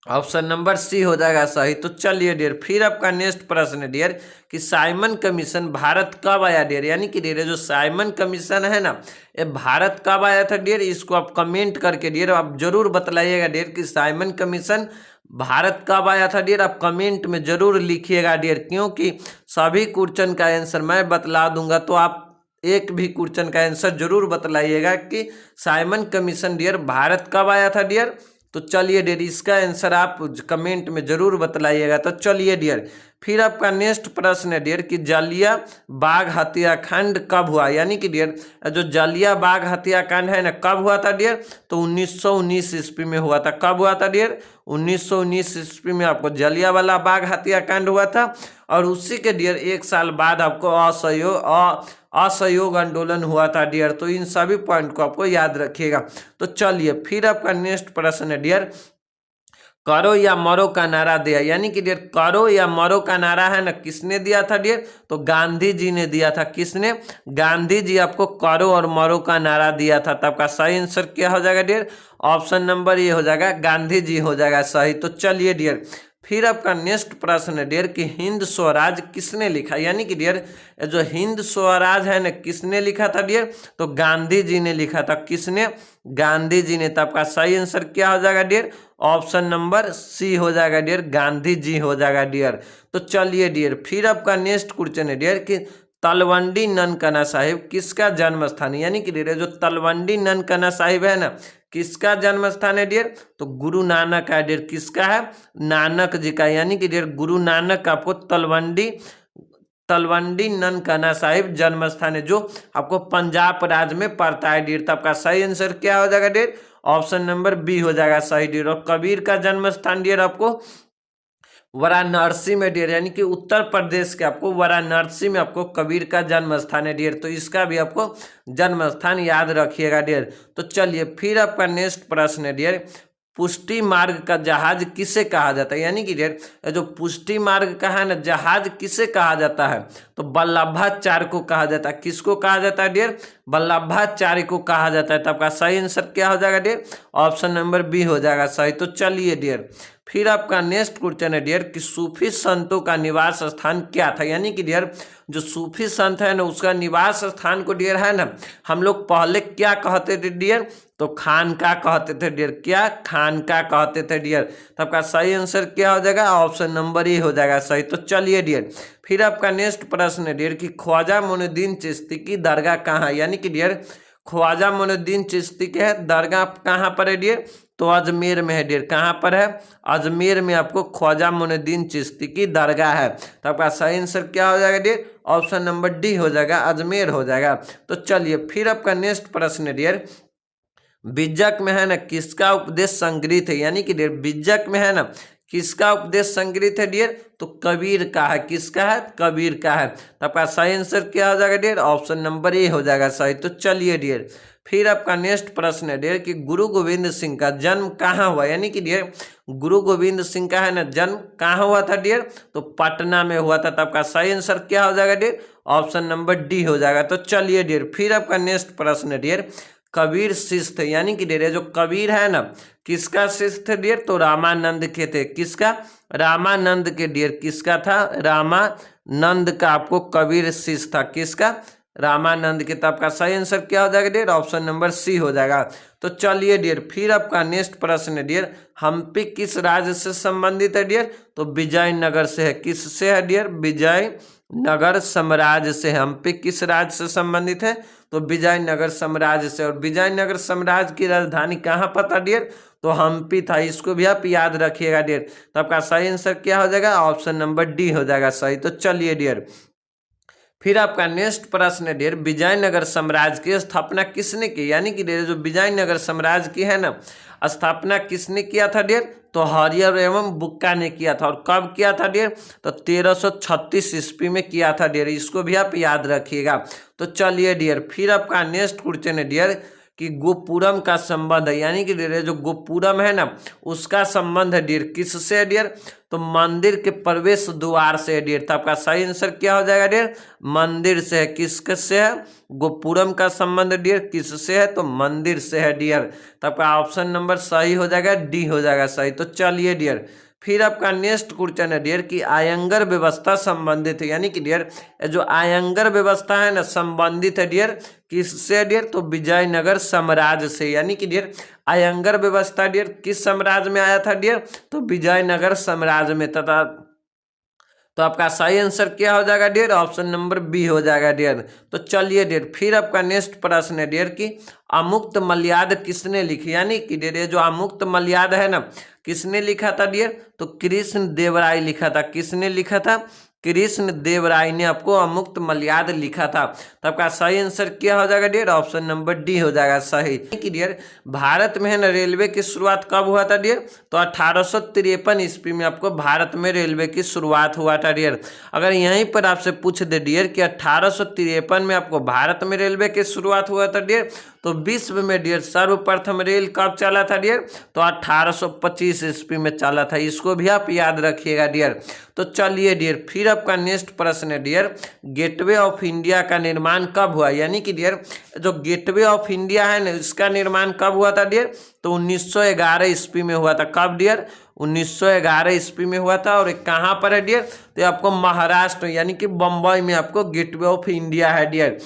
ऑप्शन नंबर सी हो जाएगा सही। तो चलिए डियर फिर आपका नेक्स्ट प्रश्न है डियर कि साइमन कमीशन भारत कब आया डियर, यानी कि डियर जो साइमन कमीशन है ना ये भारत कब आया था डियर, इसको आप कमेंट करके डियर आप जरूर बतलाइएगा डियर कि साइमन कमीशन भारत कब आया था डियर, आप कमेंट में जरूर लिखिएगा डियर, क्योंकि सभी क्वेश्चन का आंसर मैं बतला दूंगा, तो आप एक भी क्वेश्चन का आंसर जरूर बतलाइएगा कि साइमन कमीशन डियर भारत कब आया था डियर। तो चलिए डियर इसका आंसर आप कमेंट में जरूर बतलाइएगा। तो चलिए डियर फिर आपका नेक्स्ट प्रश्न है डियर कि जालिया बाग हत्याकांड कब हुआ, यानी कि डियर जो जालिया बाग हत्याकांड है ना कब हुआ था डियर, तो 1919 ईस्वी में हुआ था। कब हुआ था डियर, 1919 ईस्वी में आपको जालियावाला बाग हत्याकांड हुआ था। और उसी के डियर एक साल बाद आपको असहयोग आंदोलन हुआ था डियर। तो इन सभी पॉइंट को आपको याद रखिएगा। तो चलिए फिर आपका नेक्स्ट प्रश्न है डियर करो या मरो का नारा दिया, यानी कि डियर करो या मरो का नारा है ना किसने दिया था डियर, तो गांधी जी ने दिया था। किसने, गांधी जी आपको करो और मरो का नारा दिया था। तो आपका सही आंसर क्या हो जाएगा डियर, ऑप्शन नंबर ये हो जाएगा गांधी जी हो जाएगा सही। तो चलिए डियर फिर आपका नेक्स्ट प्रश्न है डियर कि हिंद स्वराज किसने लिखा, यानी कि डियर जो हिंद स्वराज है ना किसने लिखा था डियर, तो गांधी जी ने लिखा था। किसने, गांधी जी ने। तो आपका सही आंसर क्या हो जाएगा डियर, ऑप्शन नंबर सी हो जाएगा डियर, गांधी जी हो जाएगा डियर। तो चलिए डियर फिर आपका नेक्स्ट क्वेश्चन है डियर कि तलवंडी ननकाना साहिब किसका जन्म स्थान है, यानी कि डियर जो तलवंडी ननकाना साहिब है ना किसका जन्म स्थान है डियर, तो गुरु नानक है डियर। किसका है, नानक जी का, यानी कि डियर गुरु नानक आपको तलवंडी ननकाना साहिब जन्म स्थान है जो आपको पंजाब राज्य में पड़ता है डियर। तो आपका सही आंसर क्या हो जाएगा डियर, ऑप्शन नंबर बी हो जाएगा सही डियर। और कबीर का जन्म स्थान डियर आपको वाराणसी में डियर, यानी कि उत्तर प्रदेश के आपको वाराणसी में आपको कबीर का जन्म स्थान है डियर। तो इसका भी आपको जन्म स्थान याद रखिएगा डियर। तो चलिए फिर आपका नेक्स्ट प्रश्न है डियर पुष्टि मार्ग का जहाज किसे कहा जाता है, यानी कि डियर जो पुष्टि मार्ग का है ना जहाज किसे कहा जाता है, तो वल्लभाचार्य को कहा जाता है। किसको कहा जाता है डियर, वल्लभाचार्य को कहा जाता है। तो आपका सही आंसर क्या हो जाएगा डियर, ऑप्शन नंबर बी हो जाएगा सही। तो चलिए डियर फिर आपका नेक्स्ट क्वेश्चन है डियर कि सूफी संतों का निवास स्थान क्या था, यानी कि डियर जो सूफी संत है ना उसका निवास स्थान को डियर है ना हम लोग पहले क्या कहते थे डियर, तो खानका कहते थे डियर। क्या, खानका कहते थे डियर। तो आपका सही आंसर क्या हो जाएगा, ऑप्शन नंबर ई हो जाएगा सही। तो चलिए डियर फिर आपका नेक्स्ट प्रश्न है डियर कि ख्वाजा मोइनुद्दीन चिश्ती की दरगाह कहाँ है, यानी कि डियर ख्वाजा मोइनुद्दीन चिश्ती के है दरगाह कहाँ पर है डियर, तो अजमेर में है डियर। कहाँ पर है, अजमेर में आपको ख्वाजा मोइनुद्दीन चिश्ती की दरगाह है। तो आपका सही आंसर क्या हो जाएगा डियर, ऑप्शन नंबर डी हो जाएगा, अजमेर हो जाएगा। तो चलिए फिर आपका नेक्स्ट प्रश्न है डियर बिज्जक में है ना किसका उपदेश संग्रहित है, यानी कि डियर बिज्जक में है ना किसका उपदेश संग्रहित है डियर, तो कबीर का है। किसका है, कबीर का है। तो आपका सही आंसर क्या हो जाएगा डियर, ऑप्शन नंबर ए हो जाएगा सही। तो चलिए डियर फिर आपका नेक्स्ट प्रश्न है डियर कि गुरु गोविंद सिंह का जन्म कहाँ हुआ, यानी कि डियर गुरु गोविंद सिंह का है ना जन्म कहाँ हुआ था डियर, तो पटना में हुआ था। तो आपका सही आंसर क्या हो जाएगा डियर, ऑप्शन नंबर डी हो जाएगा। तो चलिए डियर फिर आपका नेक्स्ट प्रश्न है डियर कबीर शिष्य थे, यानी कि डियर जो कबीर है ना किसका शिष्य थे डियर, तो रामानंद के थे। किसका, रामानंद के डियर। किसका था, रामानंद का आपको कबीर शिष्य था। किसका, रामानंद के। तो आपका सही आंसर क्या हो जाएगा डियर, ऑप्शन नंबर सी हो जाएगा। तो चलिए डियर फिर आपका नेक्स्ट प्रश्न है डियर हम्पी किस राज्य से संबंधित है डियर, तो विजयनगर से है। किससे है डियर, विजयनगर साम्राज्य से। हम्पी किस राज्य से संबंधित है, तो विजयनगर साम्राज्य से। और विजयनगर साम्राज्य की राजधानी कहाँ पर था डियर, तो हम्पी था। इसको भी आप याद रखिएगा डियर। तो आपका सही आंसर क्या हो जाएगा, ऑप्शन नंबर डी हो जाएगा सही। तो चलिए डियर फिर आपका नेक्स्ट प्रश्न है डियर विजयनगर साम्राज्य की स्थापना किसने की, यानी कि डियर जो विजयनगर साम्राज्य की है ना स्थापना किसने किया था डियर, तो हरिहर एवं बुक्का ने किया था। और कब किया था डियर, तो 1336 ईस्वी में किया था डियर। इसको भी आप याद रखिएगा। तो चलिए डियर फिर आपका नेक्स्ट क्वेश्चन है डियर कि गोपुरम का संबंध है, यानी कि डियर जो गोपुरम है ना उसका संबंध है डियर किससे है डियर, तो मंदिर के प्रवेश द्वार से है डियर। तो आपका सही आंसर क्या हो जाएगा डियर, मंदिर से है। किससे है, गोपुरम का संबंध डियर किससे है, तो मंदिर से है डियर। तो आपका ऑप्शन नंबर सही हो जाएगा, डी हो जाएगा सही। तो चलिए डियर फिर आपका नेक्स्ट क्वेश्चन है डियर कि आयंगर व्यवस्था संबंधित है, यानी कि डियर जो आयंगर व्यवस्था है ना संबंधित है डियर किससे डियर, तो विजयनगर साम्राज्य से। यानी कि डियर आयंगर व्यवस्था डियर किस साम्राज्य में आया था डियर, तो विजयनगर साम्राज्य में तथा। तो आपका सही आंसर क्या हो जाएगा डियर, ऑप्शन नंबर बी हो जाएगा डियर। तो चलिए डियर फिर आपका नेक्स्ट प्रश्न है डियर कि अमुक्त मल्याद किसने लिखी, यानी कि डियर ये जो अमुक्त मल्याद है ना किसने लिखा था डियर, तो कृष्ण देव राय लिखा था। किसने लिखा था, कृष्ण देव राय ने आपको अमुक्त मल्याद लिखा था। तो आपका सही आंसर क्या हो जाएगा डियर, ऑप्शन नंबर डी हो जाएगा सही। कि डियर भारत में है ना रेलवे की शुरुआत कब हुआ था डियर, तो 1853 ईस्वी में आपको भारत में रेलवे की शुरुआत हुआ था डियर। अगर यहीं पर आपसे पूछ दे डियर कि 1853 में आपको भारत में रेलवे की शुरुआत हुआ था डियर, तो विश्व में डियर सर्वप्रथम रेल कब चला था डियर, तो 1825 ईस्वी में चला था। इसको भी आप याद रखिएगा डियर। तो चलिए डियर फिर आपका नेक्स्ट प्रश्न है डियर गेटवे ऑफ इंडिया का निर्माण कब हुआ, यानी कि डियर जो गेटवे ऑफ इंडिया है ना इसका निर्माण कब हुआ था डियर, तो 1911 ईस्वी में हुआ था। कब डियर, 1911 ईस्वी में हुआ था। और कहाँ पर है डियर, तो आपको महाराष्ट्र यानी कि बम्बई में आपको गेटवे ऑफ इंडिया है डियर।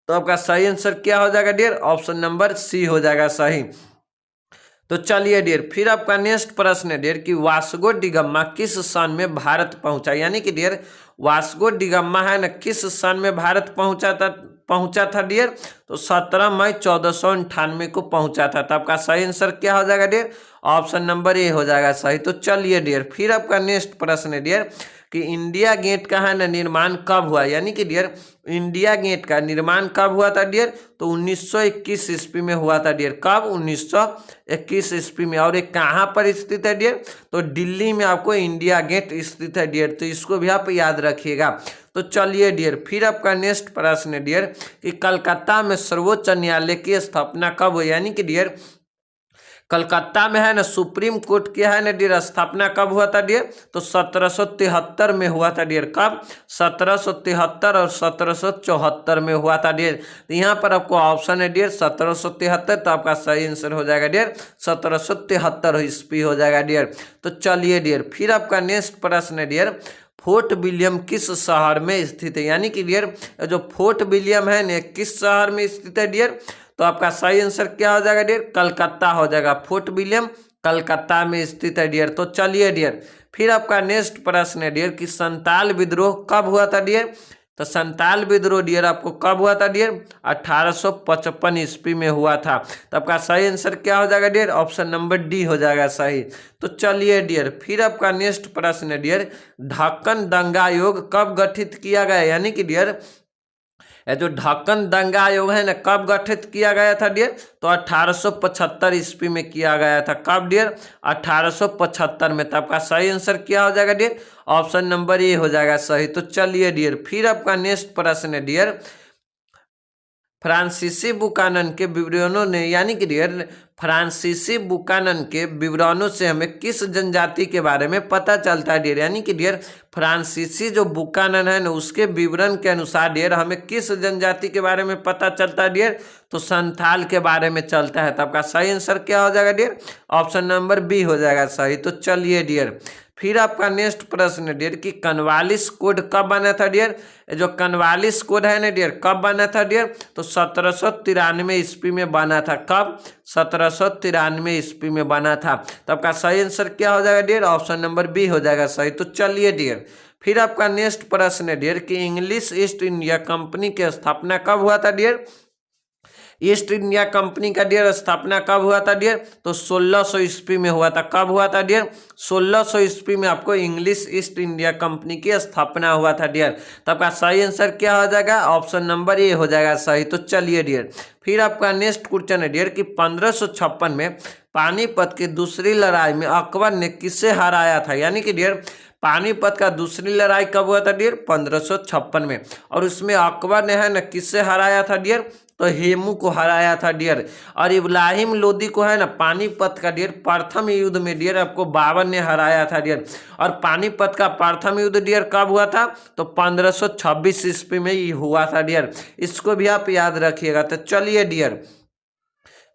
तो आपका सही आंसर क्या हो जाएगा डियर, ऑप्शन नंबर सी हो जाएगा सही। तो चलिए डियर फिर आपका नेक्स्ट प्रश्न है डियर कि वास्को डिगम्मा किस सन में भारत पहुंचा, यानी कि डियर वास्को डिगम्मा है ना किस सन में भारत पहुंचा था डियर, तो 17 मई 1498 को पहुंचा था। तो आपका सही आंसर क्या हो जाएगा डियर, ऑप्शन नंबर ए हो जाएगा सही। तो चलिए डियर फिर आपका नेक्स्ट प्रश्न है डियर कि इंडिया गेट का है ना निर्माण कब हुआ, यानी कि डियर इंडिया गेट का निर्माण कब हुआ था डियर, तो 1921 ईस्वी में हुआ था डियर। कब, 1921 ईस्वी में। और ये कहाँ पर स्थित है डियर, तो दिल्ली में आपको इंडिया गेट स्थित है डियर। तो इसको भी आप याद रखिएगा। तो चलिए डियर फिर आपका नेक्स्ट प्रश्न है डियर कि कलकत्ता में सर्वोच्च न्यायालय की स्थापना कब हुई, यानी कि डियर कलकत्ता में है ना सुप्रीम कोर्ट की है ना डियर स्थापना कब हुआ था डियर, तो 1773 में हुआ था डियर। कब, 1773 और 1774 में हुआ था डियर। तो यहाँ पर आपको ऑप्शन है डियर 1773। तो आपका सही आंसर हो जाएगा डियर 1773 ईस्वी हो जाएगा डियर। तो चलिए डियर फिर आपका नेक्स्ट प्रश्न है डियर फोर्ट विलियम किस शहर में स्थित है, यानी कि डियर जो फोर्ट विलियम है ना किस शहर में स्थित है डियर, तो आपका सही आंसर क्या हो जाएगा डियर, कलकत्ता हो जाएगा। फोर्ट विलियम कलकत्ता में स्थित है डियर। तो चलिए डियर फिर आपका नेक्स्ट प्रश्न है डियर कि संताल विद्रोह कब हुआ था डियर, तो संताल विद्रोह डियर आपको कब हुआ था डियर, 1855 ईस्वी में हुआ था। तो आपका सही आंसर क्या हो जाएगा डियर, ऑप्शन नंबर डी हो जाएगा सही। तो चलिए डियर फिर आपका नेक्स्ट प्रश्न है डियर ढक्कन दंगा आयोग कब गठित किया गया, यानी कि डियर जो ढक्कन दंगा आयोग है ना कब गठित किया गया था डियर, तो 1875 ईस्वी में किया गया था। कब डियर, 1875 में। तो आपका सही आंसर क्या हो जाएगा डियर, ऑप्शन नंबर ए हो जाएगा सही। तो चलिए डियर फिर आपका नेक्स्ट प्रश्न है डियर फ्रांसीसी बुकानन के विवरणों ने, यानी कि डियर फ्रांसीसी बुकानन के विवरणों से हमें किस जनजाति के बारे में पता चलता है डियर, यानी कि डियर फ्रांसीसी जो बुकानन है ना उसके विवरण के अनुसार डियर हमें किस जनजाति के बारे में पता चलता है डियर, तो संथाल के बारे में चलता है। तो आपका सही आंसर क्या हो जाएगा डियर, ऑप्शन नंबर बी हो जाएगा सही। तो चलिए डियर फिर आपका नेक्स्ट प्रश्न है डियर कि कनवालिस कोड कब बना था डियर, जो कनवालिस कोड है ना डियर कब बना था डियर, तो 1793 ईस्वी में बना था। कब, 1793 ईस्वी में बना था। तो आपका सही आंसर क्या हो जाएगा डियर, ऑप्शन नंबर बी हो जाएगा सही। तो चलिए डियर फिर आपका नेक्स्ट प्रश्न है डियर कि इंग्लिश ईस्ट इंडिया कंपनी की स्थापना कब हुआ था डियर, ईस्ट इंडिया कंपनी का डियर स्थापना कब हुआ था डियर, तो 1600 ईस्वी में हुआ था। कब हुआ था डियर, 1600 ईस्वी में आपको इंग्लिश ईस्ट इंडिया कंपनी की स्थापना हुआ था डियर। तो आपका सही आंसर क्या हो जाएगा, ऑप्शन नंबर ए हो जाएगा सही। तो चलिए डियर फिर आपका नेक्स्ट क्वेश्चन है डियर कि 1556 में पानीपत की दूसरी लड़ाई में अकबर ने किसे हराया था, यानी कि डियर पानीपत का दूसरी लड़ाई कब हुआ था डियर? 1556 में। और उसमें अकबर ने है ना किससे हराया था डियर? तो हेमू को हराया था डियर। और इब्राहिम लोदी को है ना पानीपत का डियर प्रथम युद्ध में डियर आपको बाबर ने हराया था डियर। और पानीपत का प्रथम युद्ध डियर कब हुआ था? तो 1526 ईस्वी में ही हुआ था डियर। इसको भी आप याद रखिएगा। तो चलिए डियर,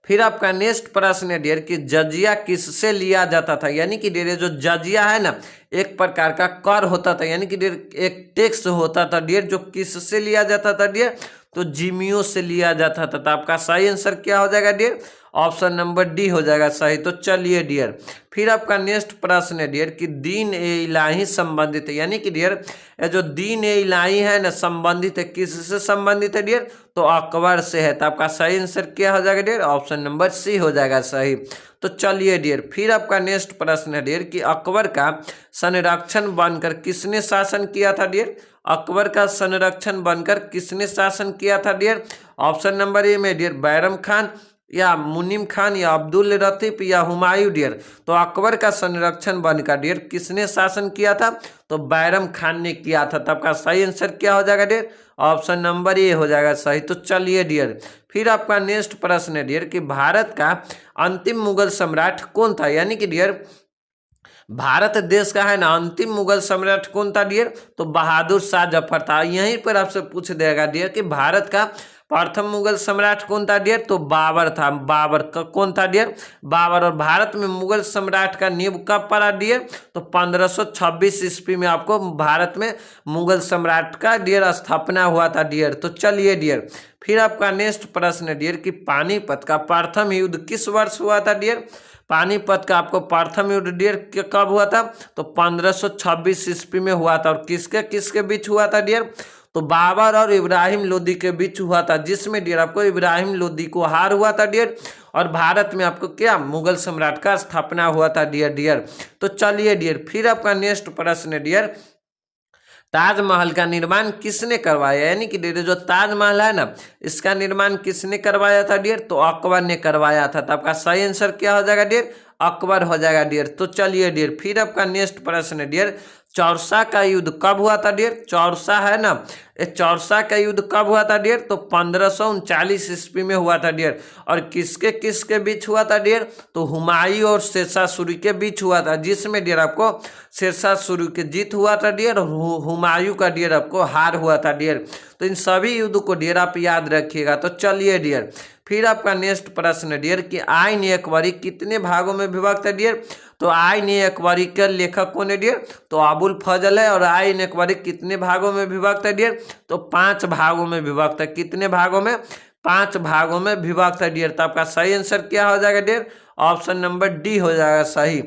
फिर आपका नेक्स्ट प्रश्न है डियर कि जजिया किससे लिया जाता था? यानी कि डियर जो जजिया है ना एक प्रकार का कर होता था, यानी कि डियर एक टैक्स होता था डियर, जो किससे लिया जाता था डियर? तो जिमियों से लिया जाता था। तो आपका सही आंसर क्या हो जाएगा डियर? ऑप्शन नंबर डी हो जाएगा सही। तो चलिए डियर, फिर आपका नेक्स्ट प्रश्न है डियर कि दीन ए इलाही संबंधित है, यानी कि डियर ये जो दीन ए इलाही है ना संबंधित है, किससे संबंधित है डियर? तो अकबर से है। तो आपका सही आंसर क्या हो जाएगा डियर? ऑप्शन नंबर सी हो जाएगा सही। तो चलिए डियर, फिर आपका नेक्स्ट प्रश्न है डियर कि अकबर का संरक्षण बनकर किसने शासन किया था डियर? अकबर का संरक्षण बनकर किसने शासन किया था डियर? ऑप्शन नंबर ए में डियर बैरम खान या मुनीम खान या अब्दुल लतीफ या हुमायूं डियर। तो अकबर का संरक्षण बनकर डियर किसने शासन किया था? तो बैरम खान ने किया था। तब का सही आंसर क्या हो जाएगा डियर? ऑप्शन नंबर ए हो जाएगा सही। तो चलिए डियर, फिर आपका नेक्स्ट प्रश्न है डियर कि भारत का अंतिम मुगल सम्राट कौन था? यानी कि डियर भारत देश का है ना अंतिम मुगल सम्राट कौन था डियर? तो बहादुर शाह जफर था। यहीं पर आपसे पूछ देगा डियर कि भारत का प्रथम मुगल सम्राट कौन था डियर? तो बाबर था। बाबर का कौन था डियर? बाबर। और भारत में मुगल सम्राट का नींव कब पड़ा डियर? तो 1526 ईस्वी में आपको भारत में मुगल सम्राट का डियर स्थापना हुआ था डियर। तो चलिए डियर, फिर आपका नेक्स्ट प्रश्न है डियर कि पानीपत का प्रथम युद्ध किस वर्ष हुआ था डियर? पानीपत का आपको प्रथम युद्ध डियर कब हुआ था? तो 1526 ईस्वी में हुआ था। और किसके किसके बीच हुआ था डियर? तो बाबर और इब्राहिम लोदी के बीच हुआ था, जिसमें डियर आपको इब्राहिम लोदी को हार हुआ था डियर। और भारत में आपको क्या मुगल सम्राट का स्थापना हुआ था डियर। तो चलिए डियर, फिर आपका नेक्स्ट प्रश्न है डियर ताजमहल का निर्माण किसने करवाया? यानी कि डियर जो ताजमहल है ना इसका निर्माण किसने करवाया था डियर? तो अकबर ने करवाया था। तो आपका सही आंसर क्या हो जाएगा डियर? अकबर हो जाएगा डियर। तो चलिए डियर, फिर आपका नेक्स्ट प्रश्न है डियर चौरसा का युद्ध कब हुआ था डियर? चौरसा है ना, ये चौरसा का युद्ध कब हुआ था डियर? तो 1539 ईस्वी में हुआ था डियर। और किसके किसके बीच हुआ था डियर? तो हुमायूं और शेरशाह सूरी के बीच हुआ था, जिसमें डियर आपको शेरशाह सूरी के जीत हुआ था डियर और हुमायूं का डियर आपको हार हुआ था डियर। तो इन सभी युद्ध को डियर आप याद रखिएगा। तो चलिए डियर, फिर आपका नेक्स्ट प्रश्न है डियर कि आईन अकबरी कितने भागों में विभक्त है डियर? तो आईन अकबरी के लेखक कौन है डियर? तो अबुल फजल है। और आईन अकबरी कितने भागों में विभक्त है डियर? तो 5 भागों में विभक्त है। कितने भागों में? 5 भागों में विभक्त है डियर। तो आपका सही आंसर क्या हो जाएगा डियर? ऑप्शन नंबर डी हो जाएगा सही।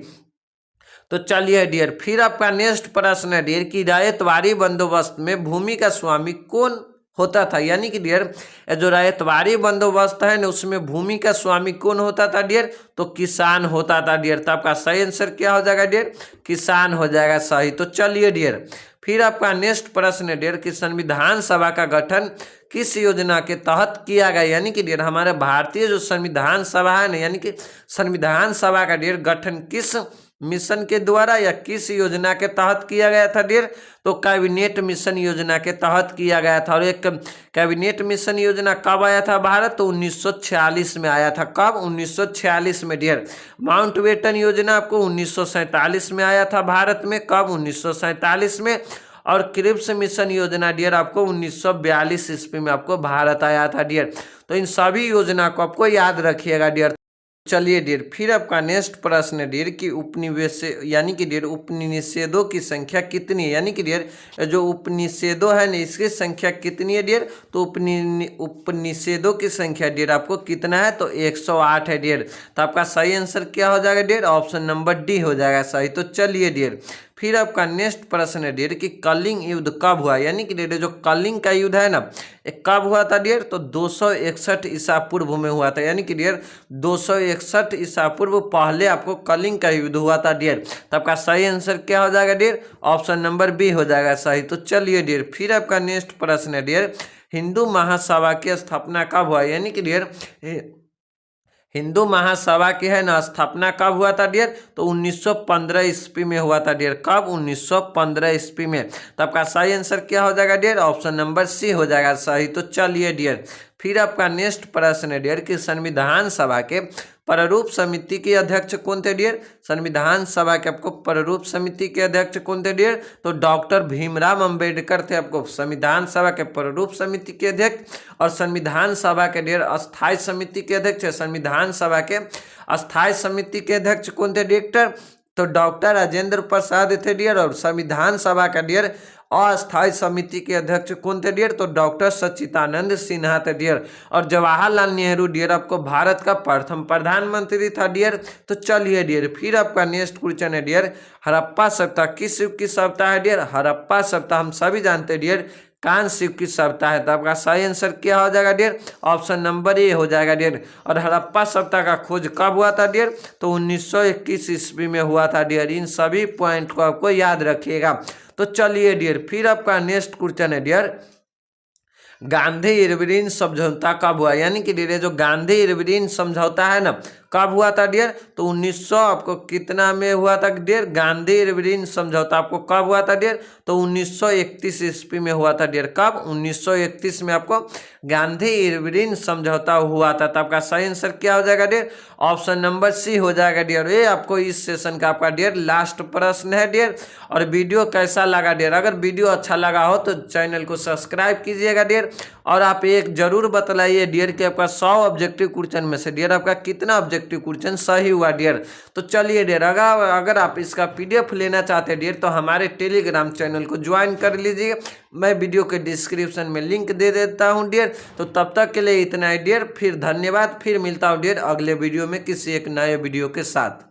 तो चलिए डियर, फिर आपका नेक्स्ट प्रश्न है डियर कि रैयतवाड़ी बंदोबस्त में भूमि का स्वामी कौन होता था? यानी कि डियर जो रैयतवाड़ी बंदोबस्त है ना उसमें भूमि का स्वामी कौन होता था डियर? तो किसान होता था डियर। तो आपका सही आंसर क्या हो जाएगा डियर? किसान हो जाएगा सही। तो चलिए डियर, फिर आपका नेक्स्ट प्रश्न है डियर कि संविधान सभा का गठन किस योजना के तहत किया गया? यानी कि डियर हमारे भारतीय जो संविधान सभा है ना, यानी कि संविधान सभा का डियर गठन किस मिशन के द्वारा या किस योजना के तहत किया गया था डियर? तो कैबिनेट मिशन योजना के तहत किया गया था। और एक कैबिनेट मिशन योजना कब आया था भारत? तो 1946 में आया था। कब? 1946 में डियर। माउंटबेटन योजना आपको 1947 में आया था भारत में। कब? 1947 में। और क्रिप्स मिशन योजना डियर आपको 1942 ईस्वी में आपको भारत आया था डियर। तो इन सभी योजना को आपको याद रखिएगा डियर। चलिए डियर, फिर आपका नेक्स्ट प्रश्न है डियर कि उपनिवेश यानी कि डियर उपनिषेधों की संख्या कितनी है? यानी कि डियर जो उपनिषेधों है ना इसकी संख्या कितनी है डियर? तो उपनिषेधों की संख्या डियर आपको कितना है? तो 108 है डियर। तो आपका सही आंसर क्या हो जाएगा डियर? ऑप्शन नंबर डी हो जाएगा सही। तो चलिए डियर, फिर आपका नेक्स्ट प्रश्न है डियर कि कलिंग युद्ध कब हुआ? यानी कि डियर जो कलिंग का युद्ध है ना कब हुआ था डियर? तो 261 ईसा पूर्व में हुआ था। यानी कि डियर 261 ईसा पूर्व पहले आपको कलिंग का युद्ध हुआ था डियर। तो आपका सही आंसर क्या हो जाएगा डियर? ऑप्शन नंबर बी हो जाएगा सही। तो चलिए डियर, फिर आपका नेक्स्ट प्रश्न है डियर हिंदू महासभा की स्थापना कब हुआ? यानी कि डियर हिंदू महासभा की है ना स्थापना कब हुआ था डियर? तो 1915 ईस्वी में हुआ था डियर। कब? 1915 ईस्वी में। तो आपका सही आंसर क्या हो जाएगा डियर? ऑप्शन नंबर सी हो जाएगा सही। तो चलिए डियर, फिर आपका नेक्स्ट प्रश्न है डियर कि संविधान सभा के प्रारूप समिति के अध्यक्ष कौन थे डियर? संविधान सभा के आपको प्रारूप समिति के अध्यक्ष कौन थे डियर? तो डॉक्टर भीमराव अंबेडकर थे आपको संविधान सभा के प्रारूप समिति के अध्यक्ष। और संविधान सभा के डियर अस्थायी समिति के अध्यक्ष है। संविधान सभा के अस्थायी समिति के अध्यक्ष कौन थे डियर? तो डॉक्टर राजेंद्र प्रसाद थे डियर। और संविधान सभा का डियर अस्थायी समिति के अध्यक्ष कौन थे डियर? तो डॉक्टर सच्चिदानंद सिन्हा थे डियर। और जवाहरलाल नेहरू डियर आपको भारत का प्रथम प्रधानमंत्री था डियर। तो चलिए डियर, फिर आपका नेक्स्ट क्वेश्चन है डियर हड़प्पा सभ्यता किस युग की सभ्यता है डियर? हड़प्पा सभ्यता हम सभी जानते हैं डियर कांस्य युग की सभ्यता है। तो आपका सही आंसर क्या हो जाएगा डियर? ऑप्शन नंबर ए हो जाएगा डियर। और हड़प्पा सभ्यता का खोज कब हुआ था डियर? तो 1921 ईस्वी में हुआ था डियर। इन सभी पॉइंट को आपको याद रखिएगा। तो चलिए डियर, फिर आपका नेक्स्ट क्वेश्चन है डियर गांधी इरविन समझौता कब हुआ? यानी कि डियर जो गांधी इरविन समझौता है ना कब हुआ था डियर? तो 1900 आपको कितना में हुआ था डियर? गांधी इरविन समझौता आपको कब हुआ था डियर? तो 1931 ईस्वी में हुआ था डियर। कब? 1931 में आपको गांधी इरविन समझौता हुआ था। तो आपका सही आंसर क्या हो जाएगा डियर? ऑप्शन नंबर सी हो जाएगा डियर। ये आपको इस सेशन का आपका डियर लास्ट प्रश्न है डियर। और वीडियो कैसा लगा डियर? अगर वीडियो अच्छा लगा हो तो चैनल को सब्सक्राइब कीजिएगा डियर। और आप एक जरूर बतलाइए डियर कि आपका 100 ऑब्जेक्टिव क्वेश्चन में से डियर आपका कितना ऑब्जेक्टिव क्वेश्चन सही हुआ डियर। तो चलिए डियर, अगर आप इसका पीडीएफ लेना चाहते हैं डियर तो हमारे टेलीग्राम चैनल को ज्वाइन कर लीजिए। मैं वीडियो के डिस्क्रिप्शन में लिंक दे देता हूं डियर। तो तब तक के लिए इतना है डियर। फिर धन्यवाद। फिर मिलता हूं डियर अगले वीडियो में किसी एक नए वीडियो के साथ।